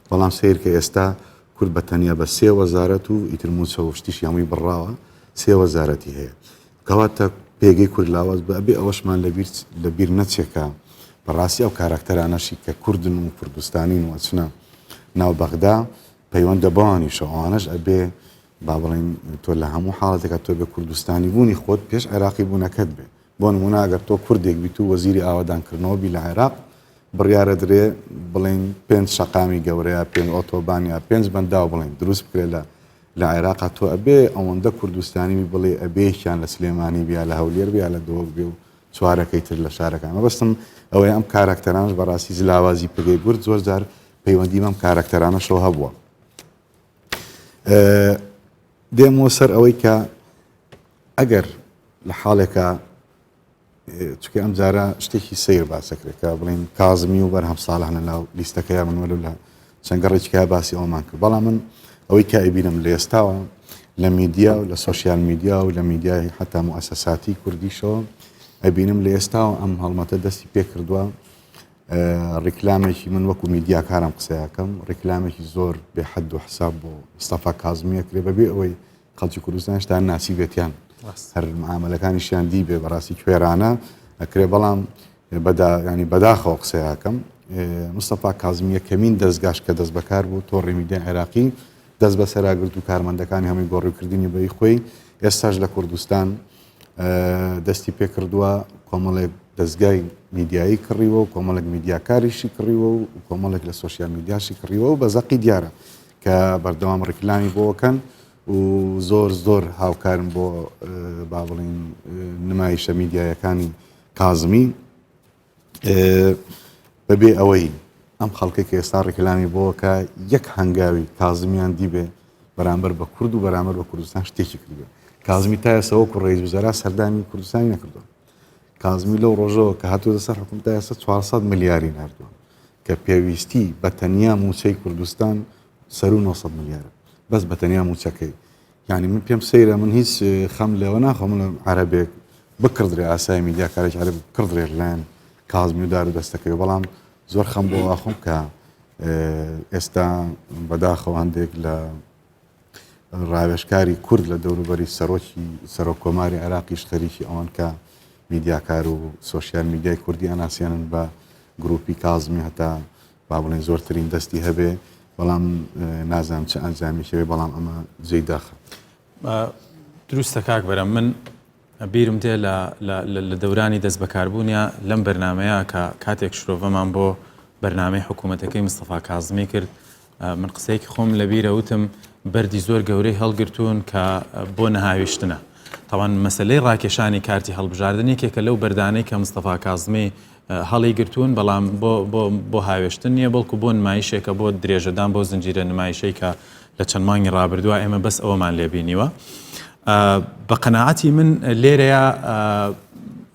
بەڵام سیر کە ئێستا کورد بە تەنیا بە سێ وەزارەت و ئیتر موچە شتیش هەمووی بڕاوە سێ وەزارەتی هەیە کەواتە پێگەی کورد لاواز بە ئەبێ ئەوەشمان لەبیر نەچێکە بەڕاستی ئەو کاراکتەرانەشی کە کوردن و کوردستانین و ئەچنە ناو بەغدا پەیوەندە بەوانیشە ئەوانەش ئەبێ با بڵێن تۆ لە هەموو حاڵەتێکە تۆ بە کوردستانی بوونی خۆت پێش عێراقی بوونەکەت بێ بۆ نمونە ئەگەر تۆ کوردێک بیت و وەزیری ئاوادانکردنەوە بی لە عێراق بڕیارە درێ بڵێن 5 شەقامی گەورەیە 5 ئۆتۆبانیا 5 بەندا و بڵێن دروست بکرێت لە عێراق تۆ ئەبێ ئەوەندە کوردستانی بڵێ ئەبێشیان لە سلێمانی بیا لە هەولێر بیا لە دۆک بێ و چوارەکەی تر لە شارەکان مەبەستم ئەوەی ئەم کاراکتەرانش بەڕاستی زلاوازی پگەی گورد زۆر جار پەیوەندی ئەم کاراکتەرانەشەوە هەبووە دێمەوە سەر ئەوەی کە ئەگەر لە حاڵێکە چکە ئەم جارە شتێکی سیر باسەکرێکە بڵین کازمی و بەرهەم ساڵح لە ناو لیستەکەیان منوەلو لە چەنگەڕێکیکە باسی ئەومان کرد بەڵام من ئەوەی کە ئەبینم لە ئێستاوە لە میدیا و لە سۆشیال میدیا و لە میدیای حتا موسەساتی کوردیشەوە ئەبینم لە ئێستاوە ئەم هەڵمەتە دەستی پێ کردووە ڕیکلامێکی من وەکو میدیاکارم قسەیەکەم ڕیکلامێکی زۆر بێ حەد و حساب بۆ مستەفا کازمیە کرێ بەبێ ئەوەی خەڵکی کوردستان هێشتا ناسی بێتیان هەر معاملەکانیشیان دی بێ بەڕاستی کوێرانە ئەکرێ بەڵام ینی بەداخەوە قسەیەکەم مستەفا کازمیە کەمین دەستگاش کە دەست بەکار بوو تۆڕی میدیای عێراقی دەست بە سەراگرت و کارمەندەکانی هەمووی گۆڕیکردنی بەی خۆی ئێستاش لە کوردستان دەستی پێ کردووە کۆمەڵێک دەستگای میدیایی کڕیوە و کۆمەڵێک میدیاکاریشی کڕیوە و کۆمەڵێک لە سۆشیال میدیاشی کڕیوە و بە زەقی دیارە کە بەردەوام ڕیکلامی بۆکەن و زۆر هاوکارم بۆ با بڵین نمایشە میدیایەکانی کازمی بەبێ ئەوەی ئەم خەڵکی کە ئێستا ڕیکلامی بۆکە یەک هەنگاوی کازمیان دیبێ بەرامبەر بە کورد و بەرامبەر بە کوردستان شتێکی کردوێ کازمی تا ئێستا وەکو ڕێیز وزەرا سەردانی کوردستانی نەکردووە کازمی لەو ڕۆژەوە کە هاتووە سەر حکومەت تا ئێستا 400 ملیاری ناردووە کە پێویستی بە تەنیا موچەی کوردستان سەر و 900 ملیارە بەس بە تەنیا موچەکەی یعنی من پێم سەیرە من هیچ خەم لێوە ناخۆم لە عەرەبێک بکردرێ ئاسای میدیاکارێک عەرەب کردرێ لەلایەن کازمی و دار و دەستەکەی بەڵام زۆر خەم بۆ ئاخۆم کە ئێستا بەداخەوە هەندێک لە ڕاوێژکاری کورد لە دەوروبەری سەرۆک کۆماری عێراقیش خەریکی ئەوان کە میدیاکار و سۆشیال میدیای کوردی ئەناسیێنن بە گروپی کازمی هەتا با بڵێن زۆرترین دەستی هەبێ بەڵام نازانم چه ئەنجامی شەوێ بەڵام ئەمە جێی داخە دروستە کاک بەرە من بیرم دێ لە دەورانی دەست بەکاربوونیە لەم بەرنمەیە کە کاتێک شرۆڤەمان بۆ بەرنامەی حکوومەتەکەی مستەفا کازمی کرد من قسەیەکی خۆم لەبیرە وتم بەردی زۆر گەورەی هەڵگرتوون کە بۆ نەهاویشتنە تاوان مەسلەی ڕاکێشانی کارتی هەڵبژاردنی کێکە لەو بەردانەی کە مستەفا کازمی هەڵی گرتوون بەڵام بۆ هاوێشتن نییە بەڵکو بۆ نمایشێکە بۆ درێژەدان بۆ زنجیرە نمایشەی کە لە چەند مانگی ڕابردووە ئێمە بەس ئەوەمان لێبینیوە بە قەناعەتی من لێرەیە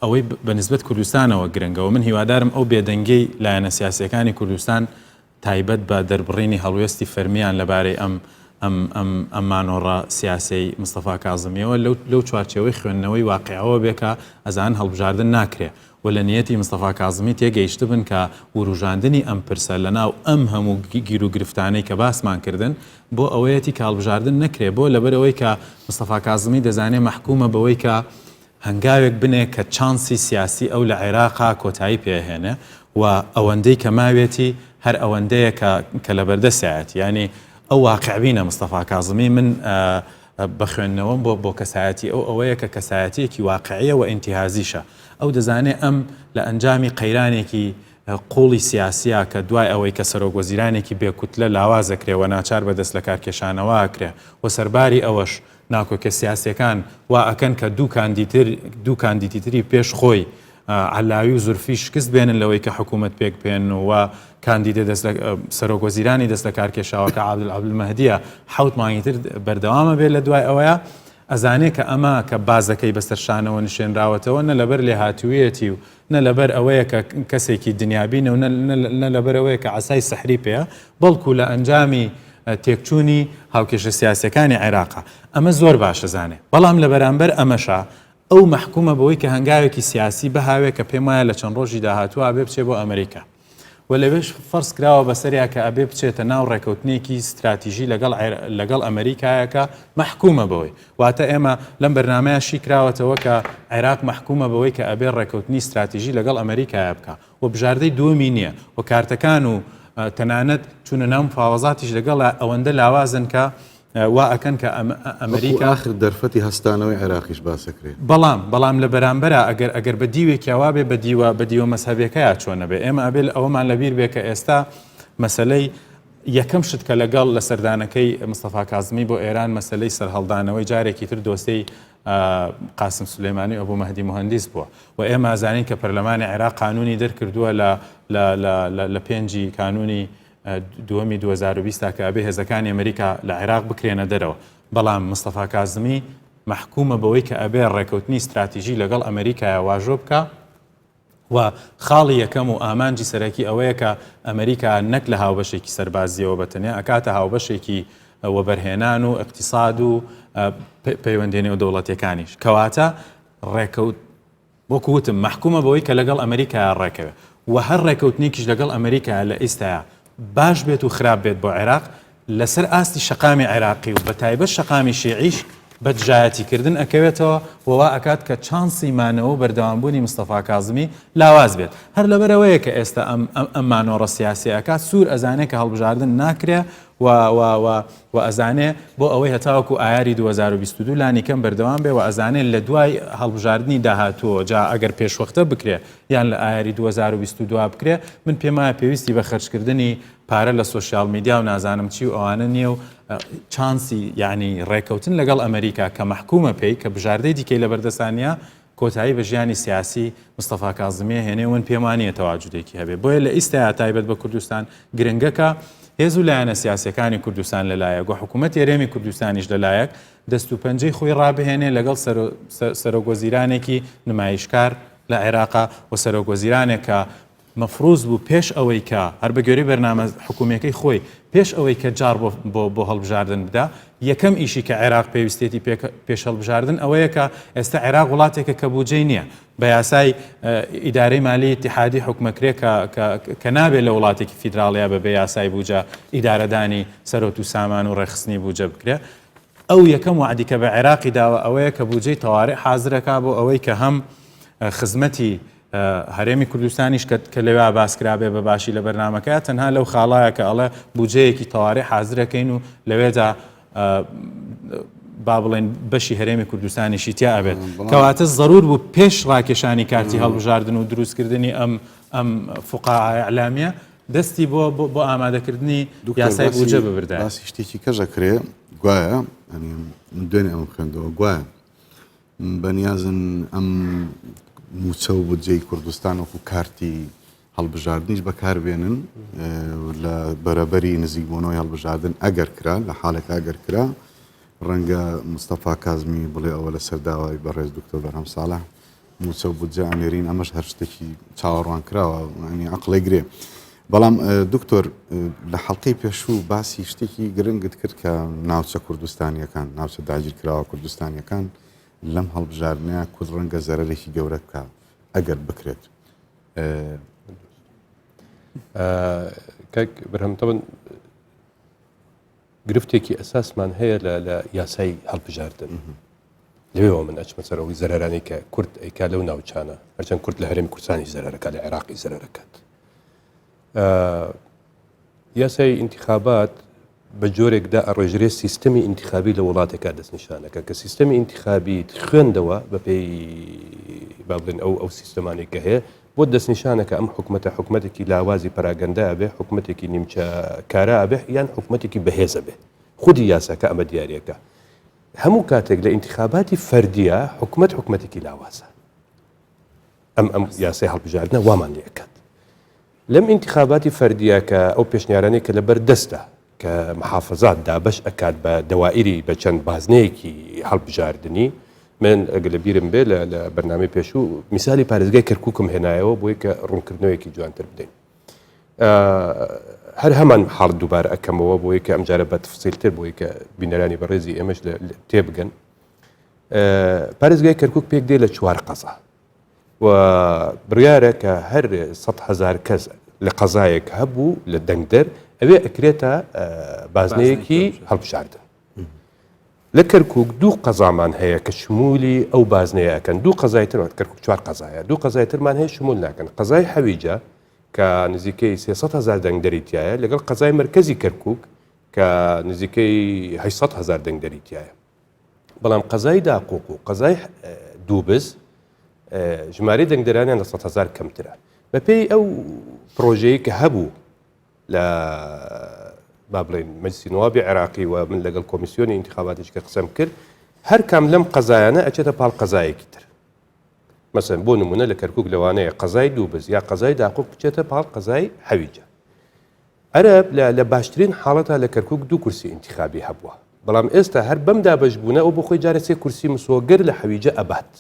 ئەوەی بەنسبەت کوردستانەوە گرنگەوە من هیوادارم ئەو بێدەنگەی لایەنە سیاسیەکانی کوردستان تایبەت بە دەربڕینی هەڵوێستی فەرمیان لەبارەی ئەم مانۆڕە سیاسی مستەفا کاظمیەوە لەو چوارچێوەی خوێندنەوەی واقعەوە بێکە ئەزان هەڵبژاردن ناکرێ و لە نیەتی مستەفا کاظمی تێگەیشت بن کە وروژاندنی ئەم پرسە لەناو ئەم هەموو گیر و گرفتانەی کە باسمان کردن بۆ ئەوەیەتی کە هەڵبژاردن نەکرێ بۆ لەبەرەوەی کە مستەفا کاظمی دەزانێت محکومە بەوەی کە هەنگاوێک بنێ کە چانسی سیاسی ئەو لە عێراقا کۆتایی پێهێنێ و ئەوەندەی کە ماوێتی هەر ئەوەندەیە کە لە بەردەسایەت ینی ئەو واقعبینە مستەفا کاظمی من بە خوێندنەوەم بۆ کەسایەتی ئەوەیە کە کەسایەتیەکی واقعیە و ئینتیهازیشە ئەو دەزانێت ئەم لە ئەنجامی قەیرانێکی قوڵی سیاسیە کە دوای ئەوەی کە سەرۆکوەزیرانێکی بێکوتلە لاوازەکرێ و ناچار بەدەست لە کارکێشانەوە ئەکرێ و سەرباری ئەوەش ناکۆکە سیاسیەکان وا ئەکەن کە دوو کاندیدیتری پێش خۆی علاوی و زورفی شکست بێنن لەوەی کە حکوومەت پێک بێن و کاندیدە سەرۆکوەزیرانی دەست لە کارکێشاوەکە عەبدولمەهدیە 7 مانگی تر بەردەوامە بێت لە دوای ئەوەیە ئەزانێ کە ئەمە کە بازەکەی بەسەرشانەوە نشێنراوەتەوە نە لەبەر لێهاتوویەتی و نە لەبەر ئەوەیە کە کەسێکی دنیابینە و نە لەبەر ئەوەیە کە عەسای سەحری پێە بەڵکو لە ئەنجامی تێکچوونی هاوکێشە سیاسیەکانی عێراقا ئەمە زۆر باشە زانێ بەڵام لە بەرامبەر ئەمەشا ئەو محکومە بەوەی کە هەنگاوێکی سیاسی بەهاوێ کە پێم وایە لە چەند ڕۆژی داهاتووە ئەبێ بچێ بۆ ئەمریکا و لەوێش فەرز کراوە بەسەریا کە ئەبێ بچێتە ناو ڕێکەوتنێکی استراتیژی لەگەڵ ئەمریکایەکە محکومە بەوەی واتە ئێمە لەم بەرنامەیەشی کراوەتەوە کە عێراق محکومە بەوەی کە ئەبێ ڕێکەوتنی استراتیژی لەگەڵ ئەمریکایە بکە و بژاردەی دووەمی نییە و کارتەکان و تەنانەت چونە ناو مفاوەزاتیش لەگەڵ ئەوەندە لاوازن کە وا ئەکەن کە ئەمریکا آخر دەرفەتی هەستانەوەی عێراقیش باسەکرێت بەڵام لە بەرامبەرە ئەگەر بە دیوێکیاوا بێ بە دیوە مەسەبەکەیە چۆنە بێ ئێمە ئەبێ ئەوەمان لەبیر بێ کە ئێستا مەسەلەی یەکەم شت کە لەگەڵ لە سەردانەکەی مستەفا کاظمی بۆ ئێران مەسەلەی سەرهەڵدانەوەی جارێکی تر دۆستەی قاسم سولەیمانی ئەبوو مەهدی مهندس بووە و ئێمە ئازانین کە پەرلەمانی عێراق قانونی دەرکردووە لە 5 کانونی دووەمی 2020 کە ئەبێ هێزەکانی ئەمریکا لە عێراق بکرێنە دەرەوە بەڵام مستەفا کاظمی محکومە بەوەی کە ئەبێ ڕێکەوتنی استراتیژی لەگەڵ ئەمریکایە واژۆ بکە و خاڵی یەکەم و ئامانجی سەرەکی ئەوەیە کە ئەمریکا نەک لە هاوبەشێکی سەربازیەوە بەتەنیا ئەکاتە هاوبەشێکی وەبەرهێنان و اقتصاد و پەیوەندێنی و دەوڵەتیەکانیش کەواتە ڕێکەوت وەکوتم محکومە بەوەی کە لەگەڵ ئەمریکا ڕێکەوێت و هەر ڕێکەوتنێکیش لەگەڵ ئەمریکا لە ئێستاە باش بێت و خراپ بێت بۆ عێراق لەسەر ئاستی شەقامی عێراقی و بە تایبەت شەقامی شیعیش بەدژایەتیکردن ئەکەوێتەوە وەوا ئەکات کە چانسی مانەوە و بەردەوامبوونی مستەفا کاظمی لاواز بێت هەر لەبەرەوەیە کە ئێستا ئەم مانۆڕە سیاسی ئەکات سوور ئەزانێت کە هەڵبژاردن ناکرێ و ئەزانێ بۆ ئەوەی هەتاوەکو ئایاری 2022 لانی کەم بەردەوام بێ و ئەزانێت لە دوای هەڵبژاردننی داهاتووە جا ئەگەر پێشوەختە بکرێ یان لە ئایاری 2022 بکرێ من پێم وایە پێویستی بە خەرجکردنی پارە لە سوۆسیال میدیا و نازانم چی و ئەوانە نییە و چانسی یعنی ڕێکەوتن لەگەڵ ئەمریکا کە محکومە پێی کە بژاردەی دیکەی لە بەردەستانیا کۆتایی بە ژیانی سیاسی مستەفا کاظمیە هێنێ ون پێم وانیە تەواجودێکی هەبێ بۆیە لە ئیستا تایبەت بە کوردستان گرنگەکە هێز و لایەنە سیاسەکانی کوردستان لەلایەک و حکوومەت هێرێمی کوردستانیش لەلایەک دەست و پەنجەی خۆی ڕابهێنێ لەگەڵ سەرۆکوەزیرانێکی نمایشکار لە عێراقا و سەرۆکوەزیرانێک کە مەفروض بوو پێش ئەوەی کە هەر بە گوێرەی بەرنامە حکوومەکەی خۆی پێش ئەوەی کە جار بۆ هەڵبژاردن بدا یەکەم ئیشی کە عێراق پێویستێتی پێش هەڵبژاردن ئەوەیە کە ئێستا عێراق وڵاتێکە کە بودجەی نییە بە یاسای ئیدارەی مالی اتحادی حکومەکرێ کە نابێت لە وڵاتێکی فیدراڵیا بە یاسای بوجە ئیدارەدانی سەرۆت و سامان و ڕێخستنی بوجە بکرێ ئەو یەکەم وعدی کە بە عێراقی داوە ئەوەیە کە بودجەی تەواڕی حازرەکە بۆ ئەوەی کە هەم خزمەتی هەرێمی کوردستانیش کە لەوێ باسکرابێ بە باشی لە بەرنامەکە تەنها لەو خاڵایە کە ئەڵێ بودجەیەکی تەواڕی حازرەکەین و لەوێدا با بڵێن بەشی هەرێمی کوردستانیشی تیا ئەبێت کەواتە ضرور بوو پێش ڕاکێشانی کارتی هەڵبژاردن و دروستکردنی ئەم فوقاعە ئەعلامیە دەستی بۆ ئامادەکردنی یاسای بودجە ببردایە باسی شتێکی کەژەکرێ گوایە من دوێنێ ئەمە خوێندەوە گوایە بەنیازن ئەم موچە و بودجەی کوردستان وەکو کارتی هەڵبژاردنیش بەکاربێنن لە بەرەبەری نزیکبوونەوەی هەڵبژاردن ئەگەر کرا لە حاڵێک ئەگەر کرا ڕەنگە مستەفا کاظمی بڵێ ئەوە لە سەرداوای بەڕێز دکتۆر بەرهەم ساڵح موچە و بودجە ئەنێرین ئەمەش هەر شتێکی چاوەڕوان کراوە ینی عەقڵی گرێ بەڵام دکتۆر لە حەڵقەی پێشوو باسی شتێکی گرنگت کرد کە ناوچە کوردستانیەکان ناوچە داگیرکراوە کوردستانیەکان لەم هەڵبژاردنەیە کورد ڕەنگە زەرەرێکی گەورە بکە ئەگەر بکرێت. کاک بەرهەم تەبەن گرفتێکی ئەساسمان هەیە لە یاسای هەڵبژاردن لەوێەوە من ئەچمە سەرەوەی زەرەرانی کە کورد ئەیکا لەو ناوچانە هەرچەند کورد لە هەرێمی کوردستانی زەرەرەکە لە عێراقی زەرەرەکات. یاسای انتخابات بە جۆرێکدا ئەڕێژرێ سیستەمی انتخابی لە وڵاتێکا دەستنیشانەکە کە سیستەمی انتخابی خوێندەوە بەپێی با بڵێن ئەو سیستەمانێک کە هەیە بۆ دەستنیشانەکە ئەم حکومەتێکی لاوازی پەراگەندە بێ حکومەتێکی نیمچە کارا بێ یان حکومەتێکی بەهێزە بێ خودی یاساکە ئەمە دیارەکە هەموو کاتێک لە انتخاباتی فەردیە حکومەتێکی لاوازە ئەم یاسای هەڵبژاردنە وامان لێکات لەم انتخاباتی فەردیە کە ئەو پێشنیارانەی کە لەبەر دەستە کە محافظات دابش ئەکات بە دەوائری بە چەند بازنەیەکی هەڵبژاردننی من ئەگە لە بیرم بێ لە بەرنامەی پێشوو میسالی پارێزگای کەرکووکم هێنایەوە بۆی کە ڕوونکردنەوەیەکی جوانتر بدەین هەر هەمان حاڵ دووبارە ئەەکەمەوە بۆی کە ئەمجارە بە تفسیلتر بۆی کە بینەرانی بەڕێزی ئێمەش تێبگەن پارێزگای کەرکووک پێک دێ لە 4 قەزا و بڕیارە کە هەر 100,000 کەس لە قەزایەک هەبوو لە دەنگدەر ئەوێ ئەکرێتە بازنەیەکی هەڵبژاردن لە کەرکووک 2 قەزامان هەیە کە شمولی ئەو بازنەیەکەن 2 قەزای تر کەرکووک 4 قەزایە 2 قەزای ترمان هەیە شمول ناکەن قەزای حەویجە کە نزیکەی 300,000 دەنگدەریتیایە لەگەڵ قەزای مرکزی کەرکووک کە نزیکەی 800,000 دەنگدەریتیایە بەڵام قەزای داقووق و قەزای دووبز ژمارەی دەنگدەرانیان لە 100,000 کەمترە بەپێی ئەو پرۆژەیە کە هەبوو لە با بڵێن مەجلیسی نوابی عێراقی و من لەگەڵ کۆمیسیۆنی انتخاباتیش کە قسەم کرد هەر کام لەم قەزایانە ئەچێتە پاڵ قەزایەکی تر مەسەن بۆ نمونە لە کەرکووک لەوانەیە قەزای دووبز یا قەزای داقووق بچێتە پاڵ قەزای حەویجە عەرەب لە باشترین حاڵەتە لە کەرکووک 2 کورسی انتخابی هەبووە بەڵام ئێستا هەر بەم دابەش بوونە ئەو بۆ خۆی جارە 3 کورسی مسۆگەر لە حەویجە ئەبات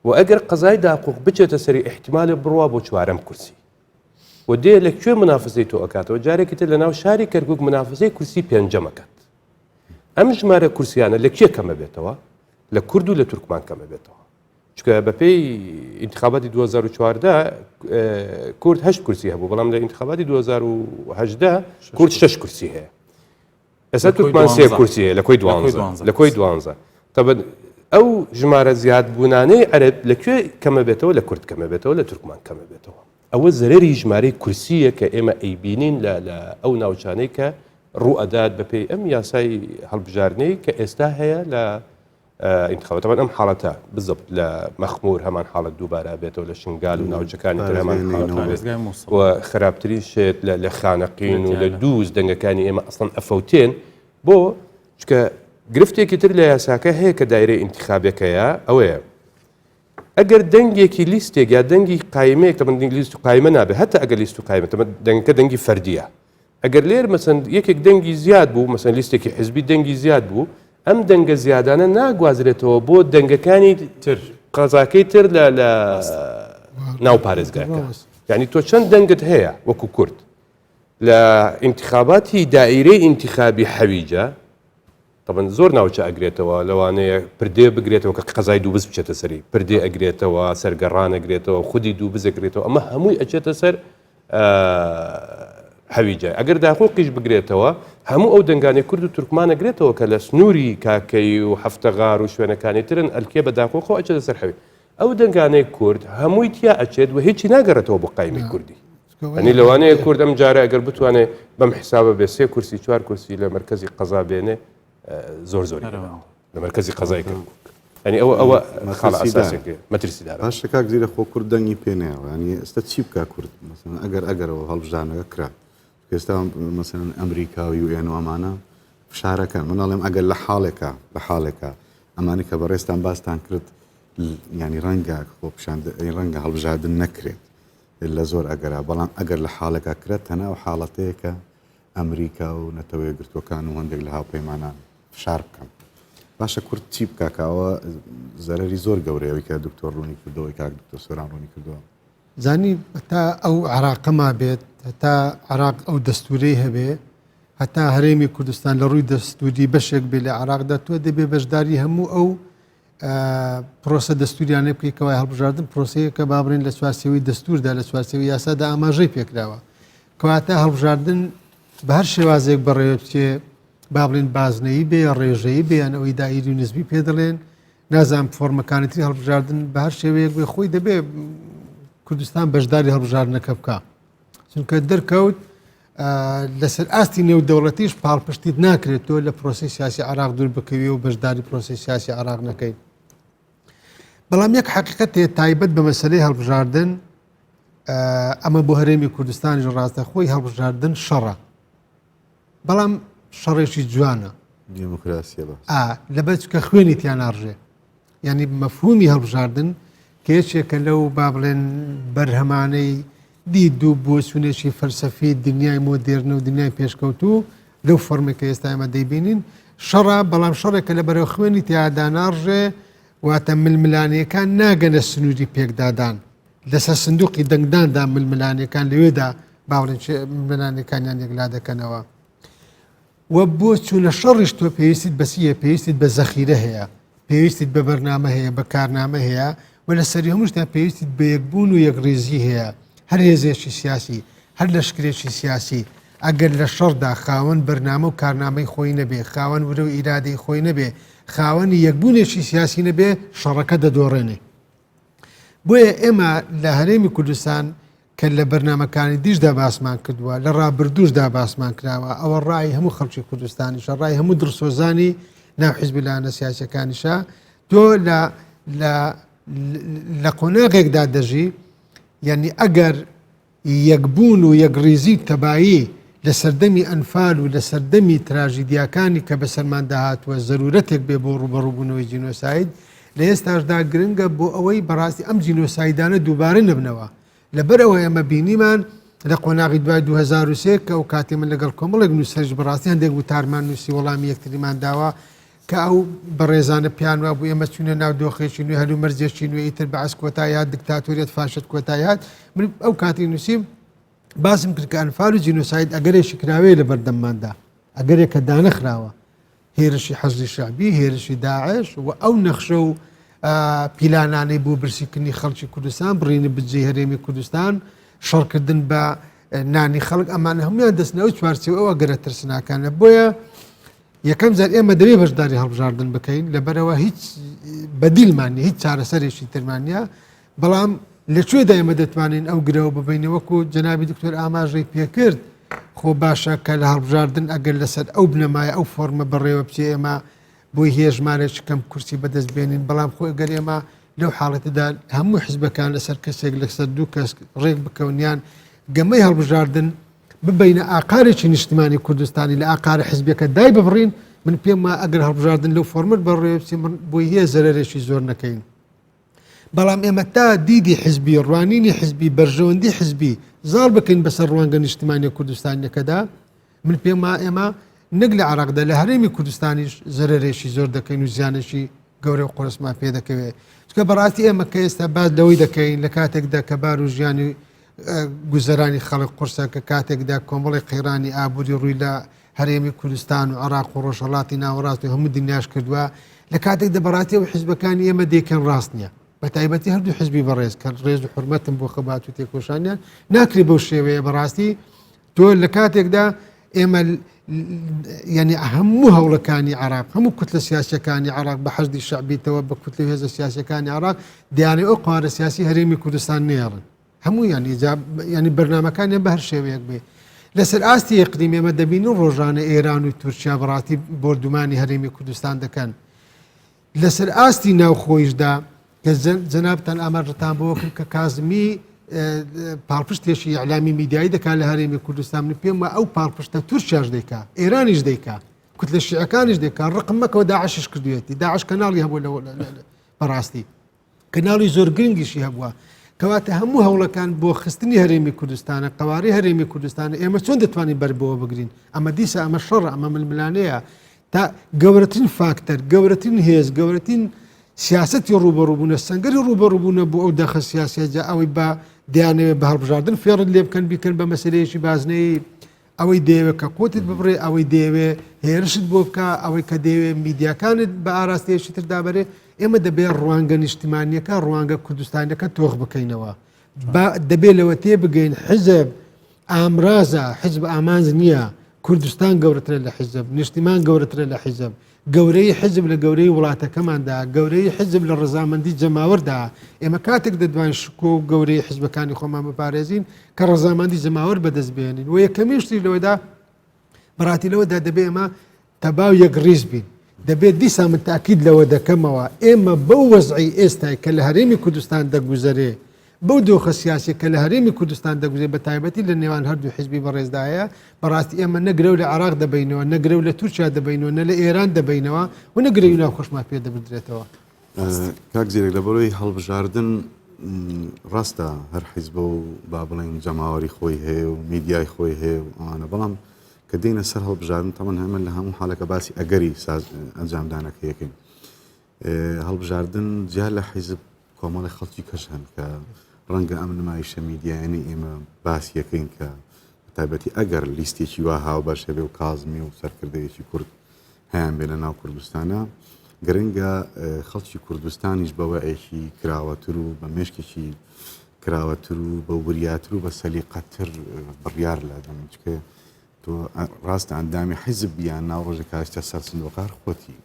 و ئەگەر قەزای داقووق بچێتە سەری احتیمالە بڕوا بۆ 4ەم کورسی و دێ لەکوێ منافسەی تۆ ئەکاتەوە جارێکی تر لە ناو شاری کەرکووک منافسەی کورسی 5ەم ئەکات ئەم ژمارە کورسیانە لە کێ کەمە بێتەوە لە کورد و لە تورکمان کەمە بێتەوە چکە بەپێی انتخاباتی 2014 کورد 8 کورسی هەبوو بەڵام لە انتخاباتی 2018 کورد 6 کورسی هەیە ئێستا تورکمان 3 کورسی هەیە لە کۆی 12 طبعا ئەو ژمارە زیادبوونانەی عەرەب لەکوێ کەمە بێتەوە لە کورد کەمە بێتەوە لە تورکمان کەمە بێتەوە ئەوە زەرەری ژمارەی کورسیە کە ئێمە ئەیبینین لە ئەو ناوچانەی کە ڕوو ئەدات بەپێی ئەم یاسای هەڵبژاردنەی کە ئێستا هەیە لە انتخابات ئەم حاڵەتە بزەبت لە مەخمور هەمان حاڵەت دووبارە بێتەوە لە شنگال و ناوچەکانی تر هەمان حاڵەت و خراپترین شێت لە خانەقین و لە دووز دەنگەکانی ئێمە ئەسڵەن ئەفەوتێن بۆ چکە گرفتێکی تر لە یاساکە هەیە کە دایرەی انتخابەکەیە ئەوەیە ئەگەر دەنگێکی لیستێک یا دەنگی قایمەیەک تەمەن لیست و قایمە نابێت هەتا ئەگەر لیست و قایمە تەمە دەنگەکە دەنگی فەردیە ئەگەر لێر مەسەن یەکێک دەنگی زیاد بوو مەسەن لیستێکی حزبی دەنگی زیاد بوو ئەم دەنگە زیادانە ناگوازرێتەوە بۆ دەنگەکانی تر قەزاکەی تر لە ناو پارێزگاکە یعنی تۆ چەند دەنگت هەیە وەکو کورد لە انتخاباتی دائیرەی انتخابی حەویجە طبعا زۆر ناوچە ئەگرێتەوە لەوانەیە پردێ بگرێتەوە کە قەزای دووبز بچێتە سەری پردێ ئەگرێتەوە سەرگەڕان ئەگرێتەوە خودی دووبز ئەگرێتەوە ئەمە هەمووی ئەچێتە سەر حەویجە ئەگەر داخۆقیش بگرێتەوە هەموو ئەو دەنگانی کورد و تورکمان ئەگرێتەوە کە لە سنووری کاکەی و هەفتەغار و شوێنەکانی ترن ئەلکێ بە داخۆخۆ ئەچێتە سەر حەوی ئەو دەنگانەی کورد هەمووی تیا ئەچێت و هیچی ناگەڕێتەوە بۆ قایمی کوردی ئەنی لەوانەیە کورد ئەم جارە ئەگەر بتوانێت بەم حسابە بێ 3 کورسی 4 کورسی لە مرکزی قەزا بێنێ زۆر لە مرکزی قەزای کەرکووک ینی ئەوە خاڵ ئەساسێکی مەترسیدارە باش کاک زیرە خۆ کورد دەنگی پێنێەوە ینی ئێستا چی بکە کورد ئەگەرەوە هەڵبژانەکە کرا ئێستا مەسەن ئەمریکا و یو ئێن و ئەمانە فشارەکەن مناڵێم ئەگەر لە حاڵێکە ئەمانی کە بەڕێستان باستان کرد ینی ڕەنگە ڕەنگە هەڵبژاردن نەکرێت لە زۆر ئەگەرا بەڵام ئەگەر لە حاڵەکە کرێت تەناو حاڵەتەیەکە ئەمریکا و نەتەوەی گرتوەکان و هەندێک لە هاوپەیمانان فشار بکەم باشە کورد چی بکاکەوە زەرەری زۆر گەورەیەوەی کە دکتۆر ڕوونی کردەوەی کاک دکتۆر سۆران ڕوونی کردەوە زانی تا ئەو عراقەما بێت هەتا عراق ئەو دەستورەی هەبێ هەتا هەرێمی کوردستان لە ڕووی دەستوری بەشێک بێ لە عراقدا تۆ دەبێ بەشداری هەموو ئەو پرۆسە دەستوریانە بکەیتەوە هەڵبژاردن پرۆسەیەکە بابڕین لە چوارچێوەی دەستوردا لە چوارچێوەی یاسادا ئاماژەی پێکراوە کەواتە هەڵبژاردن بە هەر شێوازێک بەڕێوە بچێ بابڵین بازنەیی بێ ڕێژەیی بێیان ئەوەی دائیری و نسبی پێ دەڵێن نازانم فۆرمەکانیتری هەڵبژاردن بە هەر شێوەیەک بێ خۆی دەبێ کوردستان بەشداری هەڵبژاردنەکە بکە چونکە دەرکەوت لەسەر ئاستی نێودەوڵەتیش پاڵپشتیت ناکرێت تۆ لە پرۆسی سیاسی عراق دوور بکەوی و بەشداری پرۆسی سیاسی عراق نەکەیت بەڵام یەک حقیقەتێ تایبەت بە مەسەلەی هەڵبژاردن ئەمە بۆ هەرێمی کوردستانی ڕاستە خۆی هەڵبژاردن شەڕە بەڵام شەڕێکی جوانە دیموکراسیە بە لەبەر چکە خوێنی تیان ناڕژێ ینی مەفهومی هەڵبژاردن کێچێکە لەو با بڵێن بەرهەمانەی دید و بۆ سونێکی فەلسەفی دنیای مۆدێرن و دنیای پێشکەوتوو لەو فۆرمێکە ئێستا ئێمە دەیبینین شەڕە بەڵام شەڕێکە لە بەرەو خوێنی تیادا ناڕژێ واتە ململانیەکان ناگەنە سنووری پێکدادان لەسەر سندوقی دەنگداندا ململانیەکان لەوێدا باڵێن ململانیەکانیان یەکلا دەکەنەوە وە بۆ چوونە شەڕیش تۆ پێویستیت بەسیە پێویستیت بە زەخیرە هەیە پێویستیت بە بەرنامە هەیە بە کارنامە هەیە و لە سەری هەمووشتان پێویستیت بە یەکبوون و یەکڕێزی هەیە هەر هێزێکی سیاسی هەر لەشکرێکی سیاسی ئەگەر لە شەڕدا خاوەن بەرنامە و کارنامەی خۆی نەبێ خاوەن ورە و ئیرادەی خۆی نەبێ خاوەنی یەکبوونێکی سیاسی نەبێ شەڕەکە دەدۆڕێنێ بۆیە ئێمە لە هەرێمی کوردستان کە لە بەرنامەکانی دیشدا باسمان کردووە لە ڕابردوشدا باسمان کراوە ئەوە ڕای هەموو خەڵکی کوردستانیشە ڕای هەموو دڵسۆزانی ناو حیزبیلانە سیاسەکانیشە تۆ لە قۆناغێکدا دەژی یعنی ئەگەر یەکبوون و یەکڕیزی تەبایی لە سەردەمی ئەنفال و لە سەردەمی تراژیدیاکانی کە بەسەرمان داهاتووە زەرورەتێک بێ بۆ ڕوبەڕووبوونەوەی جینۆساید لە ئێستاشدا گرنگە بۆ ئەوەی بەڕاستی ئەم جینۆسایدانە دووبارە نبنەوە لەبەرەوە ئێمە بینیمان لە قۆناغی دوای 2023 کە ئەو کاتێ من لەگەڵ کۆمەڵێک نووسەرش بەڕاستی هەندێک وتارمان نووسی وەڵامی یەکتریمان داوە کە ئەو بەڕێزانە پیانوا بوو ئێمە چوونە ناو دۆخێکی نوێ هەلو مەرجێکی نوێ ئیتر بەعس کۆتایات دکتاتۆریەت فاشت کۆتایات من ئەو کاتی نووسیم باسم کرد کە ئەنفال و جینۆساید ئەگەرێکی کراوەیە لە بەردەمماندا ئەگەرێکە دانەخراوە هێرشی حەزری شعبی هێرشی داعش و ئەو نەخشە و پیلانانەی بۆ برسیکردنی خەڵکی کوردستان بڕینی بجێ هەرێمی کوردستان شەڕکردن بە نانی خەڵک ئەمانە هەمویان دەستنەوە چوارچێوە ئەوە گەرە ترسناکانە بۆیە یەکەم جار ئێمە دەوێ بەشداری هەڵبژاردن بکەین لەبەرەوە هیچ بەدیلمانی هیچ چارەسەرێکی ترمانە بەڵام لەکوێدا ئێمە دەتوانین ئەو گرەوە ببینە وەکو جەنابی دکتۆر ئاماژەی پێکرد خۆ باشە کە لە هەڵبژاردن ئەگەر لەسەر ئەو بنەمایە ئەو فۆرمە بەڕێوە بچێ ئێمە بۆی هێژمارێک کەم کورسی بەدەست بێنین بەڵام خۆی گەر ئێمە لەو حاڵەتەدا هەموو حزبەکان لەسەر کەسێک لەسەر دوو کەس ڕێک بکەونیان گەمەی هەڵبژاردن ببینە ئاقارێکی نیشتمانی کوردستانی لە ئاقارە حزبەکە دای ببڕین من پێم وایە ئەگەر هەڵبژاردن لەو فۆرمەت بەڕێوە بچین بۆی هەیە زەرەرێکی زۆر نەکەین بەڵام ئێمە تا دیدی حزبی ڕوانینی حزبی بەرژەوەندی حزبی زار بکەین بەسەر ڕوانگە نیشتمانی کوردستانیەکەدا من پێم وایە ئێمە نەک لە عراقدا لە هەرێمی کوردستانیش زەرەرێکی زۆر دەکەین و زیانێکی گەورە و قۆرسمان پێ دەکەوێت چکە بەڕاستی ئێمە کە ئێستا بعد لەوەی دەکەین لە کاتێکدا کە بار و ژیانی گوزەرانی خەڵک قورسە کە کاتێکدا کۆمەڵی قەیرانی ئابووری ڕووی لە هەرێمی کوردستان و عراق و ڕۆژهەڵاتی ناوەڕاست و هەموو دنیاش کردووە لە کاتێکدا بەڕاستی و حیزبەکانی ئێمە دێکەن ڕاست نییە بە تایبەتی هەردوو حزبی بەڕێز کە ڕێز و حرمەتم بۆ خەبات و تێکۆشانیان ناکری بەو شێوەیە بەڕاستی تۆ لە کاتێکدا ئێمە یعنی هەموو هەوڵەکانی عراق هەموو کوتلە سیاسەکانی عراق بە حەزدی شعبیتەوە بە کوتلە هێزە سیاسەکانی عراق دیانێ ئەو قوارە سیاسی هەرێمی کوردستان نێڕن هەموو ینی بەرنامەکانیان بە هەر شێوەیەک بێ لەسەر ئاستی ئیقلیم ئێمە دەبین و ڕۆژانە ئێران و تورکیا بەڕاستی بردومانی هەرێمی کوردستان دەکەن لەسەر ئاستی ناوخۆیشدا کە جەنابتان ئاماژەتان بۆ کرد کە کازمی پاڵپشتێکی ئەعلامی میدیایی دەکات لە هەرێمی کوردستان من پێم وایە ئەو پاڵپشتە تورکیاش دەیکا ئێرانیش دەیکا کوتلە شیعەکانیش دەیکا ڕقم مەکەوە داعشش کردوێتی داعش کەناڵی هەبوو لە بەڕاستی کەناڵی زۆر گرنگیشی هەبووە کەواتە هەموو هەوڵەکان بۆ خستنی هەرێمی کوردستانە قواری هەرێمی کوردستانە ئێمە چۆن دەتوانین بەربەوە بگرین ئەمە دیسە ئەمە شەڕە ئەمە ململانەیە تا گەورەترین فاکتەر گەورەترین هێز گەورەترین سیاسەتی ڕوبەڕووبوونە سەنگەری ڕوبەڕووبوونە بۆ ئەو داخە سیاسەتە ئەوەی بە دەیانەوێت بە هەڵبژاردن فێڕت لێ بکەن بیکەن بە مەسلەیەکی بازنەی ئەوەی دەیەوێت کە کۆتت ببڕێ ئەوەی دەیەوێ هێرشت بۆ بکە ئەوەی کە دەیەوێت میدیاکانت بە ئاراستەیەشی تردابەرێ ئێمە دەبێت ڕوانگە نیشتیمانیەکە ڕوانگە کوردستانەکە تۆخ بکەینەوە دەبێت لەوە تێ بگەین حزب ئامرازە حزب ئامانز نییە کوردستان گەورەترە لە حزب نیشتیمان گەورەترە لە حزب گەورەی حزب لە گەورەی وڵاتەکەماندا گەورەی حزب لە ڕزامەندی جەماوەردا ئێمە کاتێک دەدوان شکۆ و گەورەی حزبەکانی خۆمان بپارێزین کە ڕزامەندی جەماوەر بەدەست بێنین و یەکەمیشتی لەوەدا بەڕاتی لەوەدا دەبێ ئێمە تەباو یەک ڕیز بین دەبێت دیسا من تاکید لەوە دەکەمەوە ئێمە بەو وەزعی ئێستای کە لە هەرێمی کوردستان دەگوزەرێ بەو دۆخە سیاسی کە لە هەرێمی کوردستان دەگوزێت بە تایبەتی لە نێوان هەردوو حیزبی بەڕێزدایە بەڕاستی ئێمە نەگرە لە عراق دەبینەوە نەگرە لە تورکیا دەبینەوە نە لە ئێران دەبینەوە و نەگرەوی ناو خۆشمان پێ دەبدرێتەوە کاک زیرێک لەبەرەوەی هەڵبژاردن ڕاستە هەر حیزبە و با بڵێن جەماوەری خۆی هەیە و میدیای خۆی هەیە و ئەوانە بەڵام کە دێنە سەر هەڵبژاردن تەمەن هەمە لە هەموو حالەکە باسی ئەگەری ئەنجامدانەکە یەکەین هەڵبژاردن جیا لە حیزب کۆمەڵی خەڵکی کەش هەن کە ڕەنگە ئەم نمایشە میدیایانی ئێمە باسی یەکەین کە تایبەتی ئەگەر لیستێکی وا هاو بەش هەبێ و کازمی و سەرکردەیەکی کورد هەیان بێ لە ناو کوردستانە گرنگە خەڵکی کوردستانیش بە وەعێکی کراوەتر و بە مێشکێکی کراوەتر و بە وریاتر و بە سەلیقەتر بڕیار لادەن چکە تۆ ڕاستە ئەندامی حیزب بیان ناو ڕۆژێک کاشتە سەر سندوقار خۆتی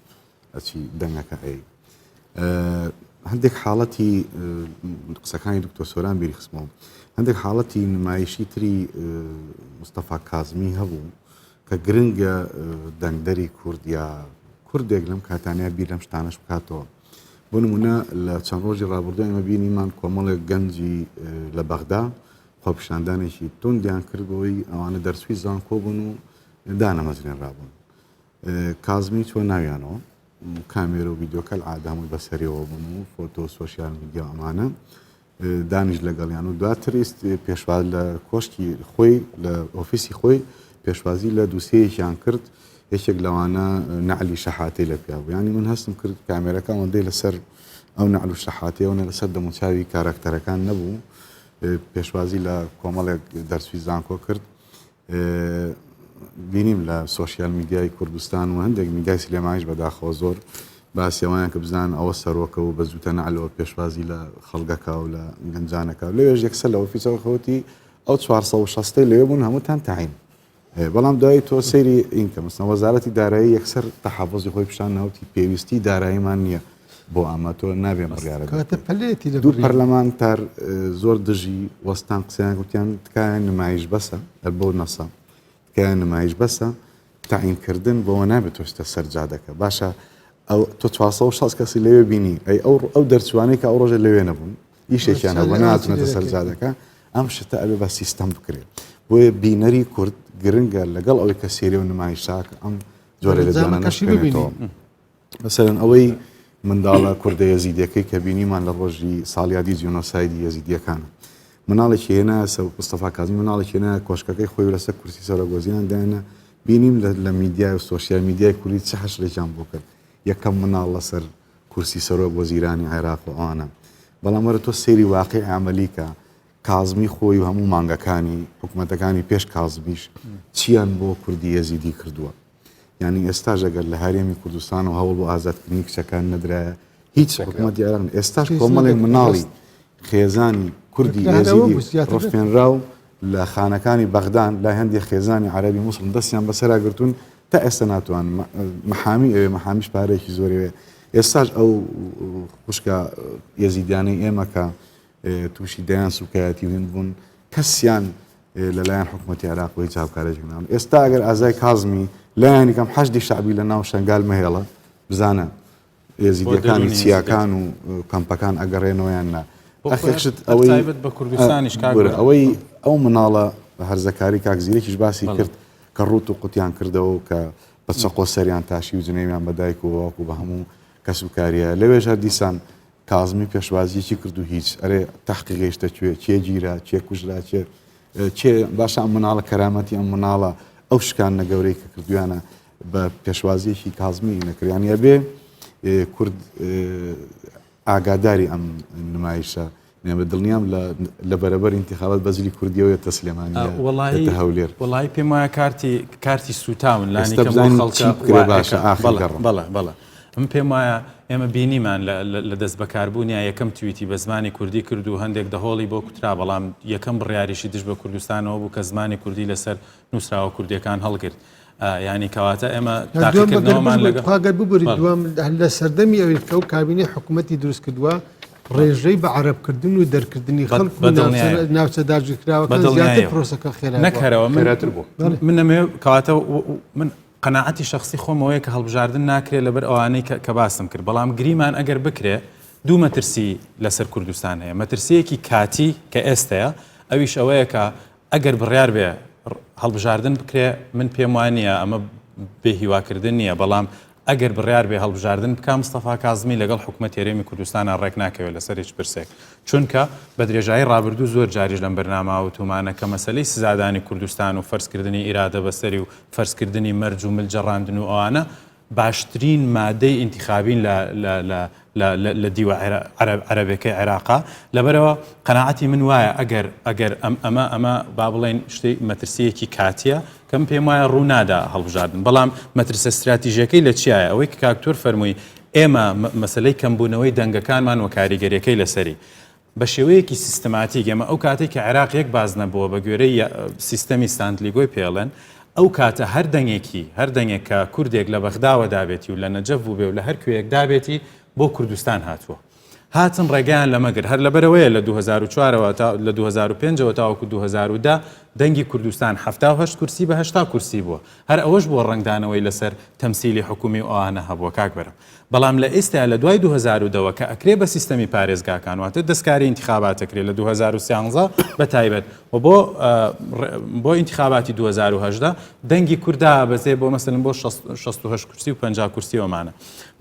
ئەچی دەنگەکە ئەی هەندێک حاڵەتی قسەکانی دکتۆر سۆران بیری خستمەوە هەندێک حاڵەتی نمایشی تری مستەفا کازمی هەبوو کە گرنگە دەنگدەری کورد یا کوردێک لەم کاتانیا بیر لەم شتانەش بکاتەوە بۆ نمونە لە چەند ڕۆژی ڕابردوو ئێمە بینیمان کۆمەڵێک گەنجی لە بەغدا خۆپیشاندانێکی توندیان کردەوەی ئەوانە دەرسوی زان کۆبوون و دانەمەزرێن ڕابوون کازمی چۆ ناویانەوە کامێرە و ویددیۆکە ئاداموی بەسەریەوە بوون و فۆتۆ سوۆسیال میدیا ئەمانە دانیش لەگەڵیان و دواتر پێشواز لە کۆشتی خۆی لە ئۆفیسی خۆی پێشوازی لە دووسەیەکیان کرد یەکێک لەوانە نعلی شەحاتەی لە پیاوە ینی من هەستم کرد کامێرەکە ئەوەندەی لەسەر ئەو نعل و شەحاتەیەوە لەسەر دەموچاوی کارکتەرەکان نەبوو پێشوازی لە کۆمەڵێک دەرسوی زانکۆ کرد بینیم لە سۆشیال میدیای کوردستان و هەندێک میدیای سلێمانیش بەداخەوە زۆر باسیەوەیان کە بزان ئەوە سەرۆکە و بە زووتە نعلەوە پێشوازی لە خەڵگەکە و لە گەنجانەکە لەوێژ یەکسەر لە ئۆفیسەوە خەوتی ئەو 460 لەوێ بوون هەمووتان تاعین بەڵام دوای تۆ سەیری ئینکە مەسەڵەن وەزارەتی دارایی یەکسەر تەحەفوزی خۆی پیشان ناوتی پێویستی داراییمان نییە بۆ ئەمە تۆ نابێ بڕیارە دوو پەرلەمانتار زۆر دژی وەستان قسەیان گوتیان تکایە نمایش بەسە بۆ نەسە تکایە نمایش بەسە تاعینکردن بۆەوە نابێت تۆستە سەرجادەکە باشە ئەو تۆ 460 کەسی لەوێ بینی ئەو دەرچوانەی کە ئەو ڕۆژە لەوێ نەبوون ئیشێکیان هەبوو ناتونێتە سەرجادەکە ئەم شتە ئەبێ بە سیستەم بکرێت بۆیە بینەری کورد گرنگە لەگەڵ ئەوەی کە سێری و نمایشاکە ئەم جۆرە لە جوانەکەشێتەوە مەسەرەن ئەوەی منداڵە کوردە یەزیدیەکەی کە بینیمان لە ڕۆژی ساڵیادی جیۆنۆسایدی یەزیدیەکانە مناڵێکی هێنا مستەفا کازمی مناڵێکی هێنا کۆشکەکەی خۆی لەسەر کورسی سەرۆکوەزیران دایانە بینیم لە میدیای و سۆشیال میدیای کوردی چه حەشرێکیان بۆ کرد یەکەم مناڵ لەسەر کورسی سەرۆکوەزیرانی عێراق و ئەوانە بەڵام وەرە تۆ سەیری واقعی عەمەلی کە کازمی خۆی و هەموو مانگەکانی حکوومەتەکانی پێش کازمیش چیان بۆ کوردی یەزیدی کردووە یعنی ئێستاش ئەگەر لە هەرێمی کوردستان و هەوڵ بۆ ئازادکردنی کچەکان نەدرایە هیچ حکوومەتی عێراق ئێستاش کۆمەڵێک مناڵی خێزانی کوردی یەزیدی ڕفێنراو لە خانەکانی بەغدان لای هەندێک خێزانی عەرەبی موسڵم دەستیان بەسەرا گرتوون تا ئێستا ناتوان مەحامیش پارێکی زۆرەوێ ئێستاش ئەو خوشکە یەزیدیانەی ئێمە کە تووشی دەیان سوکایەتی وین بوون کەسیان لەلایەن حکوومەتی عێراقی چاوکارێکی ناون ئێستا ئەگەر ئازای کازمی لایەنی کەم حەشدی شعبی لە ناو شەنگال مەهێڵە بزانە یەزیدیەکانی چیاکان و کەمپەکان ئەگەڕێنەوەیان نا ئەخشت ئەوەی بە کوردستانیش ئەوەی ئەو مناڵە هەرزەکاری کاکزیرێکیش باسی کرد کە ڕوت و قوتیان کردەوە کە بە چەقۆ سەریان تاشی و جنێویان بەدایک و وەکو بە هەموو کەسوکاریە لەوێژ هەر دیسان کازمی پێشوازیەکی کرد و هیچ ئەرێ تەحقیقیشتە چێ گیرە چێ کوژرا چێ باشە ئەم مناڵە کەرامەتی ئەم مناڵە ئەو شکان نەگەورەی کە کردویانە بە پێشوازیەکی کازمی نەکریانە بێ کورد ئاگاداری ئەم نمایشە يعني بدڵنیام لە بەرەبەر انتخابات بەزلی کوردیەوە تا سلێمانیە هەولێر وڵی پێم وایە کارتی سوتاون لانی بەڵێ من پێم وایە ئێمە بینیمان لە دەست بەکاربوونیە یەکەم توییتی بە زمانی کوردی کرد و هەندێک دەهۆڵی بۆ کوترا بەڵام یەکەم بڕیاریشی دژ بە کوردستانەوە بوو کە زمانی کوردی لەسەر نووسراوە کوردیەکان هەڵگرت ینی کەواتە ئێمە تاقیکردنەوەمان لەگەڵ ببووری دوام لە سەردەمی ئەوەی و کابینەی حکوومەتی دروست کردووە ڕێژەی بە عەرەبکردن و دەرکردنی خەڵک ناوچە داگیرکراوەکان زیاتر پرۆسەکە خێرا نەکەرەوە خێراتر بوو من نەمێ کەواتە من قەناعەتی شخصی خۆمەوەیە کە هەڵبژاردن ناکرێت لەبەر ئەوانەی کە باسم کرد بەڵام گریمان ئەگەر بکرێ دوو مەترسی لەسەر کوردستان هەیە مەترسیەکی کاتی کە ئێستەیە ئەویش ئەوەیە کە ئەگەر بڕیار بێ هەڵبژاردن بکرێ من پێم وانە ئەمە بێهیواکردن نییە بەڵام ئەگەر بڕیار بێ هەڵبژاردن بکە مستەفا کازمی لەگەڵ حکوومەت هێرێمی کوردستانە ڕێک ناکەوێت لەسەر هیچ پرسێک چونکە بە درێژایی ڕابردوو زۆر جاریش لەم بەرنامە وتومانە کە مەسەلەی سزادانی کوردستان و فەرزکردنی ئیرادە بەسەری و فەرزکردنی مەرج و ملجەڕاندن و ئەوانە باشترین مادەی ئینتیخابین لە دیوە عەرەبەکەی عێراقا لەبەرەوە قەناعەتی من وایە ئەگەر ئەمە با بڵێن شتەی مەترسیەکی کاتیە کەم پێم وایە ڕوونادا هەڵبژاردن بەڵام مەترسە استراتیژیەکەی لە چیایە ئەوەی کە کاکتۆر فەرمووی ئێمە مەسەلەی کەمبوونەوەی دەنگەکانمان و کاریگەریەکەی لەسەری بە شێوەیەکی سیستماتیک ئێمە ئەو کاتێک کە عێراق یەک باز نەبووە بە گوێرەی سیستەمی ستاندلیگۆی پێڵێن ئەو کاتە هەر دەنگێک کە کوردێک لە بەغداوە دابێتی و لە نەجەف بوو بێ و لە هەر کوێیەک دابێتی بۆ کوردستان هاتووە هاتن ڕێگەیان لەمەگر هەر لەبەرەوەیە لە 2004ەوە لە 2005ەوە تاوەکو 2010 دەنگی کوردستان 78 کورسی بە 80 کورسی بووە هەر ئەوەش بۆ ڕنگدانەوەی لەسەر تەمسیلی حکومی و ئەوانە هەبووە کاکبەرم بەڵام لە ئێستا لە دوای 2010 کە ئەکرێ بە سیستەمی پارێزگاکان واتە دەستکاری انتخاباتەکرێت لە 2013 بە تایبەت و بۆ انتخاباتی 2010 دەنگی کووردا بەزێ بۆ مەسەلەن بۆ 68 کورسی و 50 کورسی ئەومانە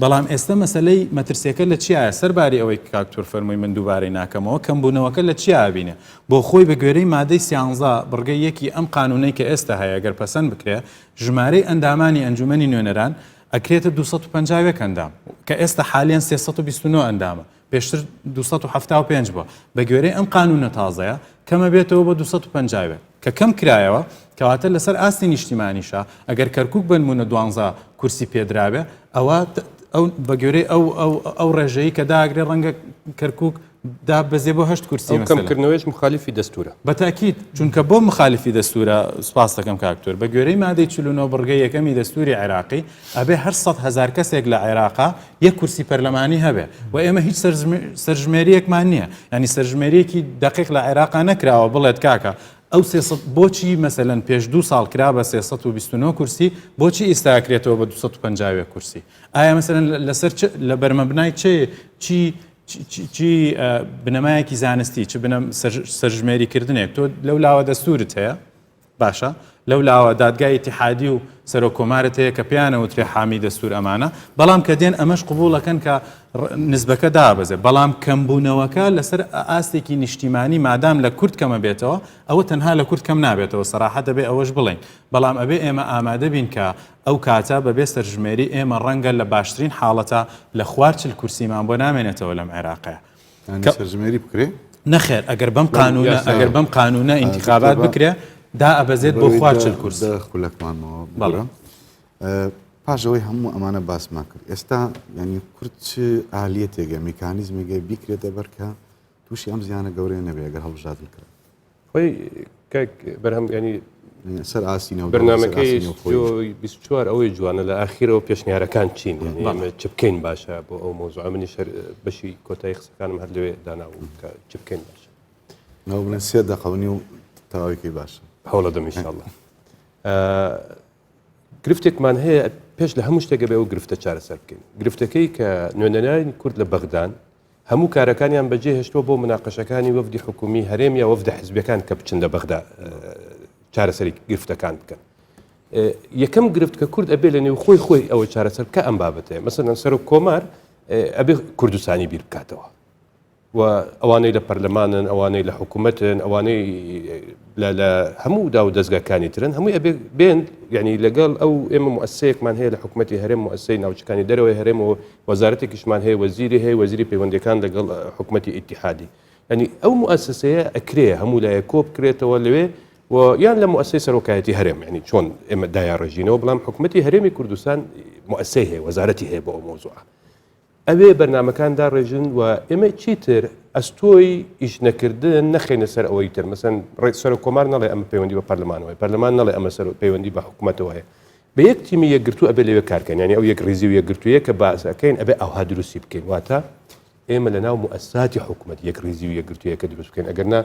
بەڵام ئێستا مەسەلەی مەترسیەکە لە چیایە سەرباری ئەوەی کاکتۆر فەرمووی من دووبارەی ناکەمەوە کەمبوونەوەکە لە چی ئابینێ بۆ خۆی بە گوێرەی مادەی 13 بڕگەی یەکی ئەم قانونەی کە ئێستا هەیە گەر پەسەند بکرێ ژمارەی ئەندامانی ئەنجومەنی نوێنەران ئەکرێتە 250 ئەندام کە ئێستا حالیان 329 ئەندامە پێشتر 275 بووە بە گوێرەی ئەم قانونە تازەیە کەمە بێتەوە بە 250 کە کەم کرایەوە کەواتە لەسەر ئاستی نیشتیمانیشە ئەگەر کەرکووک بنمونە 12 کورسی پێدرابێ ئەوە بە گوێرەی ئەو ڕێژەیە کە داگرێ ڕەنگە کەرکووک دا بەزێ بۆ 8 کورسی کەمکردنەوەیش مخالیفی دەستورە بەتاکید چونکە بۆ مخالیفی دەستورە سوپاس دەکەم کاکتۆر بە گوێرەی مادەی 49 بڕگەی یەکەمی دەستوری عێراقی ئەبێ هەر 100,000 کەسێک لە عێراقا یەک کورسی پەرلەمانی هەبێ و ئێمە هیچ سەرژمێریەکمان نییە ینی سەرژمێریەکی دقیق لە عێراقا نەکراوە بڵێت کاکە ئەو 300 بۆچی مەسەلەن پێش 2 ساڵ کرا بە 329 کورسی بۆچی ئێستاکرێتەوە بە 250 کورسی ئایا مەسەلەن لەسەر لە بەرمەبنای چی بنەمایەکی زانستی چ بنەم سەرژمێریکردنێک تۆ لەو لاوە دەستورت هەیە باشە لەو لاوە دادگای ئیتیحادی و سەرۆکۆمارت هەیە کە پیانەوترێ حامی دەستور ئەمانە بەڵام کە دێن ئەمەش قبوڵەکەن کە نسبەکە دابەزێ بەڵام کەمبوونەوەکە لەسەر ئاستێکی نیشتیمانی مادام لە کورد کەمە بێتەوە ئەوە تەنها لە کورد کەم نابێتەوە سەراحەت دەبێ ئەوەش بڵین بەڵام ئەبێ ئێمە ئامادە بین کە ئەو کاتە بەبێ سەرژمێری ئێمە ڕەنگە لە باشترین حاڵەتە لە خوارچل کورسیمان بۆ نامێنێتەوە لەم عێراقەیە سەرژمێری بکرێ نەخێر ئەگەر بەم قانونە ئینتیخابات بکرێ دا ئەبەزێت بۆ خوارچل کورس خولەکمانەوە بەڵام پاشەوەی هەموو ئەمانە باسمان کرد ئێستا ینی کورد چ ئالیەتێگە میکانیزمێگە بیکرێتە بەرکە تووشی ئەم زیانە گەورەیە نەبێ ئەگەر هەڵبژاردن کرد خۆی بەرهەم ینی سەر ئاسینەوە بەرنامەکەی 24 ئەوەی جوانە لە ئاخیرەوە پێشنیارەکان چین چ بکەین باشە بۆ ئەو مۆزوع منی بەشی کۆتایی قسەکانم هەر لەوێ داناوم کە چ بکەین باشە ناو بڵێن 3 دەقەونی و تەواویکەی باشە هەوڵە دەم ئینشاءالله گرفتێکمان هەیە پێش لە هەموو شتێکە بێ ئەو گرفتە چارەسەر بکەین گرفتەکەی کە نوێنەرانی کورد لە بەغدان هەموو کارەکانیان بەجێ هێشتووە بۆ مناقەشەکانی وەفدی حکومی هەرێم یا وەفدە حیزبەکان کە بچن لە بەغدا چارەسەری گرفتەکان بکەن یەکەم گرفت کە کورد ئەبێ لە نێو خۆی ئەوە چارەسەر بکە ئەم بابەتەیە مەسەلەن سەرۆک کۆمار ئەبێ کوردستانی بیر بکاتەوە و ئەوانەی لە پەرلەمانن ئەوانەی لە حکوومەتن ئەوانەی لە هەموو دا و دەستگاکانی ترن هەمووی ئەبێ بێن یعنی لەگەڵ ئەو ئێمە مؤسسەیەکمان هەیە لە حکوومەتی هەرێم مؤسسەی ناوچەکانی دەرەوەی هەرێم و وەزارەتێکیشمان هەیە وەزیری پەیوەندیەکان لەگەڵ حکوومەتی ئیتیحادی يعني ئەو مؤسسەیە ئەکرێ هەموو لایە کۆ بکرێتەوە لەوێ و یان لە مؤسسەی سەرۆکایەتی هەرێم يعني چۆن ئێمە دایا ڕێژینەوە بەڵام حکوومەتی هەرێمی کوردستان مؤسسەی هەیە وەزارەتی هەیە بۆ ئەو مۆزوعە ئەوێ بەرنامەکاندا ڕێژن و ئێمە چیتر ئەستۆی ئیش نەکردن نەخێنە سەر ئەوەی تر مەسەن سەر کۆمار نەڵێ ئەمە پەیوەندی بە پەرلەمانەوەی پەرلەمان نەڵێ ئەمە سەر پەیوەندی بە حکوومەتەوە هەیە بە یەک تیمی یەکگرتو ئەبێ لەوێ کارکەن یعنی ئەو یەک ڕێزی و یەکگرتوویە کە باسەکەین ئەبێ ئەوها دروستی بکەین واتە ئێمە لەناو مؤسساتی حکوومەت یەک ڕێزی و یەکگرتوویە کە دروست بکەین ئەگەرنا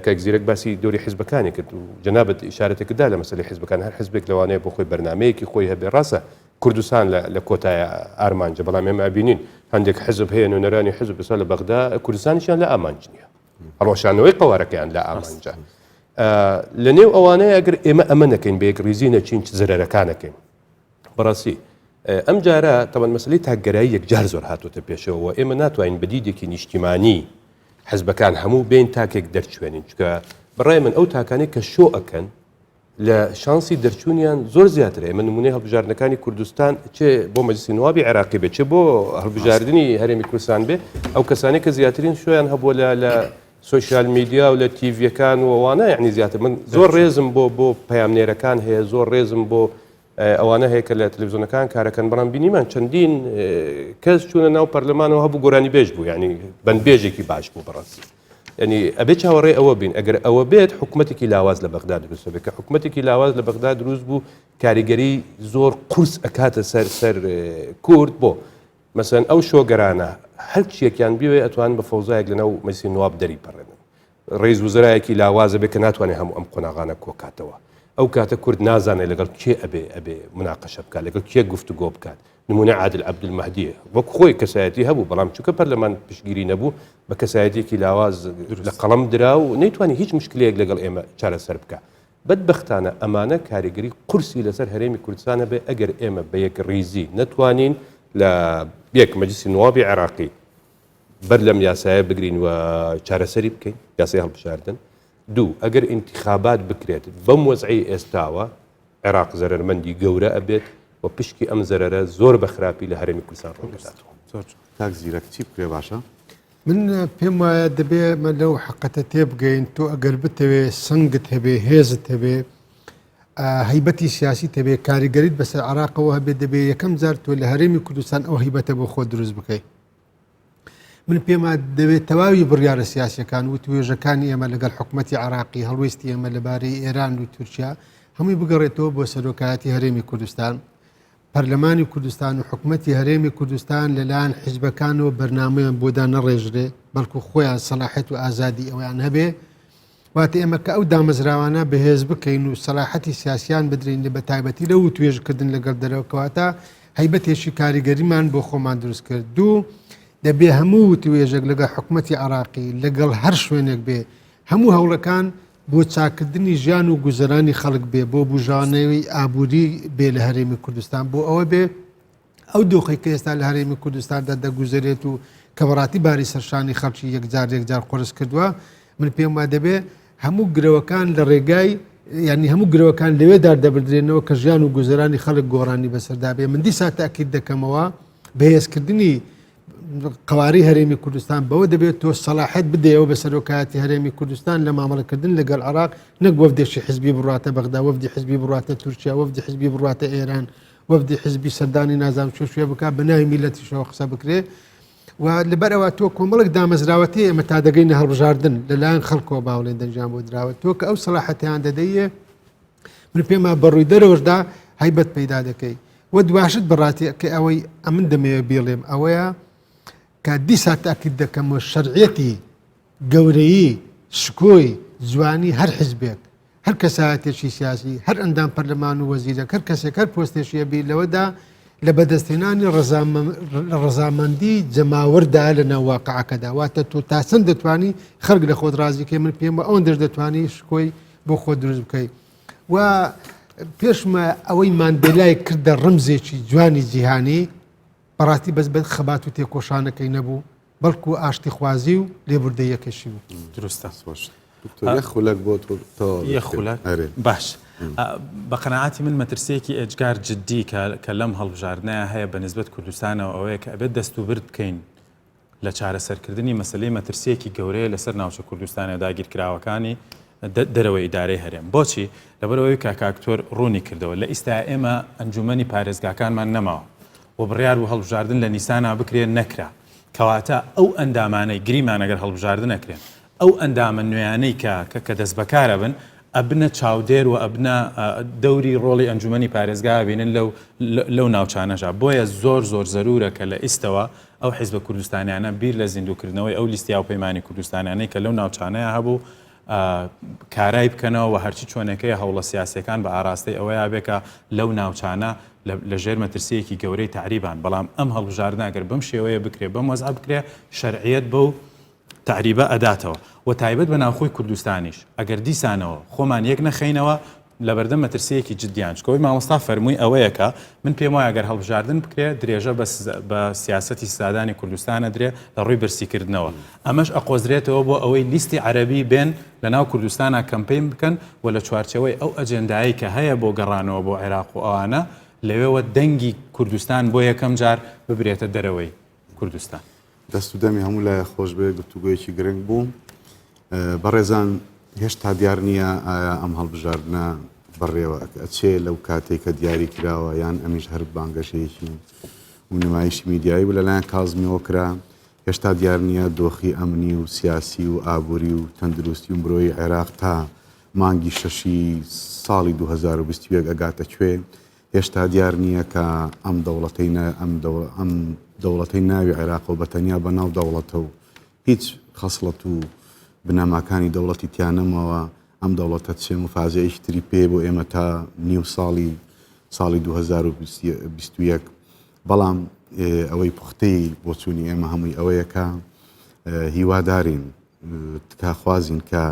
کاک زیرەک باسی دەوری حیزبەکانی کرد و جەنابەت ئیشارەتێکدا لە مەسەلەی حیزبەکان هەر حیزبێک لەوانەیە بۆ خۆی بەرنامەیەکی خۆی هەبێ ڕاستە کوردستان لە کۆتایە ئارمانجە بەڵام ئێمە ئەبینین هەندێک حزب هەیە نوێنەرانی حزب بەسەر لە بەغدا کوردستانیشیان لە ئامانج نییە ڕۆشانەوەی قەوارەکەیان لە ئامانجە لە نێو ئەوانەیە ئەگەر ئێمە ئەمە نەکەین بە یەک ڕیزی نەچین زەرەرەکانەکەین بەڕاستی ئەم جارە تەبەن مەسلەی تاکگەرایی یەکجار زۆر هاتوۆتە پێشەوە ئێمە ناتوانین بەدیدێکی نیشتیمانی حزبەکان هەموو بین تاکێک دەرچوێنین چکە بەڕای من ئەو تاکانەی کە شۆ ئەکەن لە شانسی دەرچوونیان زۆر زیاترە ئێمە نمونەی هەڵبژاردنەکانی کوردستان چێ بۆ مەجلیسی نوابی عێراقی بێت چێ بۆ هەڵبژاردننی هەرێمی کوردستان بێ ئەو کەسانی کە زیاترین شۆیان هەبووە لە سوۆشیال میدیا و لە تیڤەکان ووانە یعنی زیاتر من زۆر ڕێزم بۆ پەیامنێرەکان هەیە زۆر ڕێزم بۆ ئەوانە هەیە کە لە تەلەڤیزۆنەکان کارەکەن بەڵام بینیمان چەندین کەس چوونە ناو پەرلەمانەوە هەبوو گۆرانی بێژ بوو ینی بەندبێژێکی باش بوو بەڕاستی ینی ئەبێ چاوەڕێ ئەوە بین ئەگەر ئەوە بێت حکوومەتێکی لاواز لە بەغدا دروست بێت کە حکوومەتێکی لاواز لە بەغدا دروست بوو کاریگەری زۆر قورس ئەکاتە سەر کورد بۆ مەسەن ئەو شۆگەرانە هەر چیەکیان بوێ ئەتوان بە فەوزایەک لەناو مەجلیسی نواب دەری پەڕێنن ڕێز وزرایەکی لاوازە بێت کە ناتوانێت هەموو ئەم قۆناغانە کۆکاتەوە ئەو کاتە کورد نازانێت لەگەڵ کێ ئەبێ مناقەشە بکات لەگەڵ کێ گفتوگۆ بکات نمونە عادل عەبدولمەهدیە وەک خۆی کەسایەتی هەبوو بەڵام چونکە پەرلەمان پشتگیری نەبوو بە کەسایەتێکی لاواز لە قەڵەم درا و نەیتوانی هیچ مشکلەیەک لەگەڵ ئێمە چارەسەر بکات بەدبەختانە ئەمانە کاریگەری قورسی لەسەر هەرێمی کوردستانە بێ ئەگەر ئێمە بە یەک ڕیزی نەتوانین لە یەک مەجلیسی نوابی عێراقی بەر لەم یاسایە بگرین و چارەسەری بکەین یاسای هەڵبژاردن دوو ئەگەر ئینتیخابات بکرێت بەم وەزعی ئێستاوە عێراق زەرەرمەندی گەورە ئەبێت و پشکی ئەم زەرەرە زۆر بە خراپی لە هەرێمی کوردستان ڕۆگەداتەوە کاک زیرەک چی بکرێ باشە من پێم وایە دەبێ مە لەو حقەتە تێبگەین تۆ ئەگەر بتەوێ سنگت هەبێ هێزت هەبێ هەیبەتی سیاسی هەبێ کاریگەریت بەسەر عێراقەوە هەبێ دەبێ یەکەم جار تۆ لە هەرێمی کوردستان ئەو هەیبەتە بۆ خۆ دروست بکەیت من پێما دەبێت تەواوی بڕیارە سیاسەکان و توێژەکانی ئێمە لەگەڵ حکوومەتی عێراقی هەڵوێستی ئێمە لەبارەی ئێران و تورکیا هەمووی بگەڕێتەوە بۆ سەرۆکایەتی هەرێمی کوردستان پەرلەمانی کوردستان و حکوومەتی هەرێمی کوردستان لەلایەن حیزبەکانەوە بەرنامەیان بۆدا نەڕێژرێ بەڵکو خۆیان سەلاحەت و ئازادی ئەویان هەبێ واتە ئێمە کە ئەو دامەزراوانە بەهێز بکەین و سەلاحەتی سیاسیان بدرین لە بەتایبەتی لەو توێژکردن لەگەڵ دەرەوەکەواتە هەیبەتێکی کاریگەریمان بۆ خۆمان دروست کرد دوو دەبێ هەموو توێژێک لەگەڵ حکوومەتی عێراقی لەگەڵ هەر شوێنێک بێ هەموو هەوڵەکان بۆ چاکردنی ژیان و گوزەرانی خەڵک بێ بۆ بژانەوەی ئابووری بێ لە هەرێمی کوردستان بۆ ئەوە بێ ئەو دۆخی کە ئێستا لە هەرێمی کوردستاندا دەگوزارێت و کەبڕاتی باری سەرشانی خەڵکی یەکجار قرس کردووە من پێم وا دەبێ هەموو گرەوەکان لە ڕێگای ینی هەموو گرەوەکان لەوێدا دەبدرێنەوە کە ژیان و گوزەرانی خەڵک گۆڕانی بەسەردا بێ من دیسا تاکید دەکەمەوە بەهێزکردنی قواری هەرێمی کوردستان بەوە دەبێت تۆ سەلاحەت بدەیەوە بە سەرۆکایەتی هەرێمی کوردستان لە مامەڵەکردن لەگەڵ عێراق نەک وەفدێکی حزبی بڕاتە بەغدا وەفدی حزبی بڕاتە تورکیا وەفدی حزبی بڕاتە ئێران وەفدی حزبی سەردانی نازام شوێ بکات بە ناوی میلەتیشەوە قسە بکرێ و لەبەرەوە تۆ کۆمەڵک دامەزراوەتی ئێمە تا دەگەینە هەڵبژاردن لەلایەن خەڵکەوە باوڵێن دەنجام بۆ دراوە تۆ کە ئەو سەلاحەتیان دەدەیە من پێما بەڕووی دەرەوەشدا هەیبەت پەیدا دەکەی وە دواشت بڕاتی کە ئەوەی ئەمن دەمەوێ بیڵێم ئەوەیە کە دیسا تاکید دەکەمەوە شەرعیەتی گەورەیی شکۆی جوانی هەر حزبێک هەر کەسایەتێکی سیاسی هەر ئەندام پەرلەمان و وەزیرە هەر کەسێک هەر پۆستێکی هەبی لەوەدا لە بەدەستێنانی ڕەزامەندی جەماوەردا لە ناوواقعەکەدا واتە تۆ تاسن دەتوانی خەڵک لە خۆت ڕازیکەی من پێم ئەوەن دەش دەتوانی شکۆی بۆ خۆ دروست بکەیت و پێشمە ئەوەی ماندێلای کردە ڕمزێکی جوانی جیهانی بەڕاستی بەس بە خەبات و تێکۆشانەکەی نەبوو بەڵکو ئاشتی خوازی و لێبوردەیەکەشی بوو دروستە خولک بۆ خولک باش بە قەناعاتی من مەترسێکی ئێجگار جددی کە لەم هەڵبژاردنەیە هەیە بە نسبەت کوردستانەوە ئەوەیە کە ئەبێت دەست و برد بکەین لە چارەسەرکردنی مەسلەی مەترسیەکی گەورەیە لەسەر ناوچە کوردستانە داگیرکراوەکانی دەرەوەی ئیدارەی هەرێم. بۆچی؟ لەبەرەوەی کاکتۆر ڕوونی کردەوە لە ئیستا ئێمە ئەنجومەنی پارێزگاکانمان نەماوە و بڕیار و هەڵبژاردن لە نیسانە بکرێن نەکرا. کەواتە ئەو ئەندامانەی گریمان ئەگەر هەڵبژاردن نەکرێن ئەو ئەندامە نوێیانەی کە دەست بەکارە بن ئەبنە چاودێر و ئەبنە دەوری ڕۆڵی ئەنجومەنی پارێزگا بینن لەو ناوچانەژە. بۆیە زۆر زەرورە کە لە ئیستەوە ئەو حیزبە کوردستانیانە بیر لە زیندوکردنەوەی ئەو لیستی هاوپەیمانی کوردستانیانەی کە لەو ناوچانەیە هەبوو کارای بکەنەوە و هەرچی چۆنەکەی هەوڵە سیاسەکان بە ئاراستەی ئەوەیە بێکە لەو ناوچانە لە ژێر مەترسیەکی گەورەی تعریبان. بەڵام ئەم هەڵبژاردنەگەر بەم شێوەیە بکرێ بەم وەزع بکرێ شەرعیەت بەو تعریبە ئەداتەوە و تایبەت بە ناوخۆی کوردستانیش ئەگەر دیسانەوە خۆمان یەک نەخەینەوە لە بەردەم مەترسیەکی جدیان چکەوەی مامۆستا فەرمووی ئەوەیەکە من پێم وایە ئەگەر هەڵبژاردن بکرێ درێژە بە سیاسەتی سادانی کوردستانە درێ لە ڕووی برسیکردنەوە. ئەمەش ئەقۆزرێتەوە بۆ ئەوەی لیستی عەرەبی بێن لە ناو کوردستانە کەمپین بکەن و لە چوارچەوەی ئەو ئەجێندایی کە هەیە بۆ گەڕانەوە بۆ عێراق و ئەوانە لەوێوە دەنگی کوردستان بۆ یەکەم جار ببرێتە دەرەوەی کوردستان. دەست و دەمی هەموو لای خۆش بێ گفتوگویەکی گرنگ بوو. بەڕێزان هێشتا دیار نییە ئایا ئەم هەڵبژاردنە بەڕێوە ئەچێ لەو کاتێک کە دیاری کراوە یان ئەمیش هەر بانگەشەیەکی و نمایشی میدیایی و لەلایەن کازمیەوە کرا. هێشتا دیار نییە دۆخی ئەمنی و سیاسی و ئابووری و تەندروستی و مرۆی عێراق تا مانگی شەشی ساڵی 2021 ئەگاتە کوێ. هێشتا دیار نییە کە ئەم دەوڵەتەی ناوی عێراق و بەتەنیا بە ناو دەوڵەتە و هیچ خەسڵەت و بنەماکانی دەوڵەتی تیانەمەوە ئەم دەوڵەتە چێ مفازەیەکی تری پێ بۆ ئێمە تا نیو ساڵی 2021. بەڵام ئەوەی پوختەی بۆ چوونی ئێمە هەمووی ئەوەیە کە هیوادارین تکاخوازین کە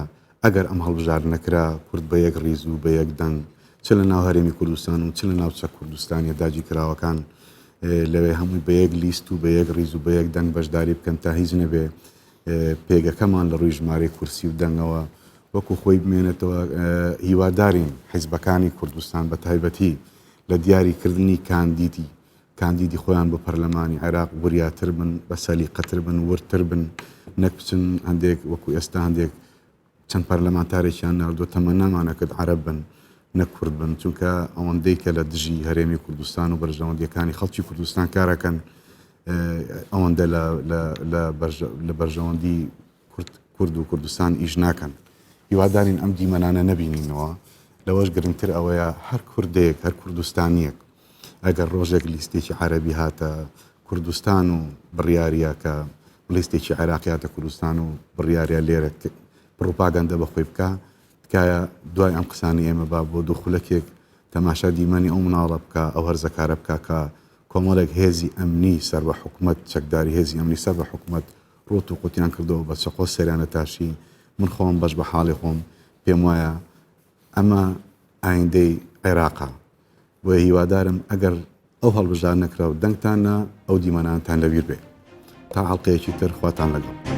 ئەگەر ئەم هەڵبژار نەکرا کورد بە یەک ڕیز و بە یەک دەنگ چ لە ناو هەرێمی کوردستان و چ لە ناوچە کوردستانی داگی کراوەکان لەوێ هەمووی بە یەک لیست و بە یەک ڕیز و بە یەک دەنگ بەشداری بکەن تا هیچ نەبێ پێگەکەمان لە ڕووی ژمارەی کورسی و دەنگەوە وەکو خۆی بمێنێتەوە. هیوادارین حیزبەکانی کوردستان بە تایبەتی لە دیاریکردنی کاندیدی خۆیان بۆ پەرلەمانی عێراق وریاتر بن بە سەلیقەتر بن ورتر بن نەک بچن هەندێک وەکو ئێستا هەندێک چەند پەرلەمانتارێکیان ناردووە تەمەنامان کرد عەرەب بن نەکورد بن چونکە ئەوەندەی کە لە دژی هەرێمی کوردستان و بەرژەوەندیەکانی خەڵکی کوردستان کارەکەن ئەوەندە لە بەرژەوەندی کورد و کوردستان ئیش ناکەن. هیوادارین ئەم دیمەنانە نەبینینەوە. لەوەش گرنگتر ئەوەیە هەر کوردێک هەر کوردستانیەک ئەگەر ڕۆژێک لیستێکی عەرەبی هاتە کوردستان و بڕیاریە کە لیستێکی عێراقیاتە کوردستان و بڕیاریە لێرە پڕۆپاگەندە بەخۆی بکە تکایە دوای ئەم قسانی ئێمە با بۆ دووخولەکێک تەماشا دیمەنی ئەو مناڵە بکە ئەو هەرزەکارە بکە کە کۆمەڵێک هێزی ئەمنی سەر بە حکوومەت چەکداری هێزی ئەمنی سەر بە حکوومەت ڕۆت و قوتیان کردەوە بە چەقۆ سەریانە تاشی من خۆم بەش بە حاڵی خۆم پێم وایە ئەمە ئایندەی عێراقا و هیوادارم ئەگەر ئەو هەڵبژار نەکرا و دەنگتانە ئەو دیمەنانتان لەبیر بێ تا حەڵقەیەکی تر خواتان لەگەڵ.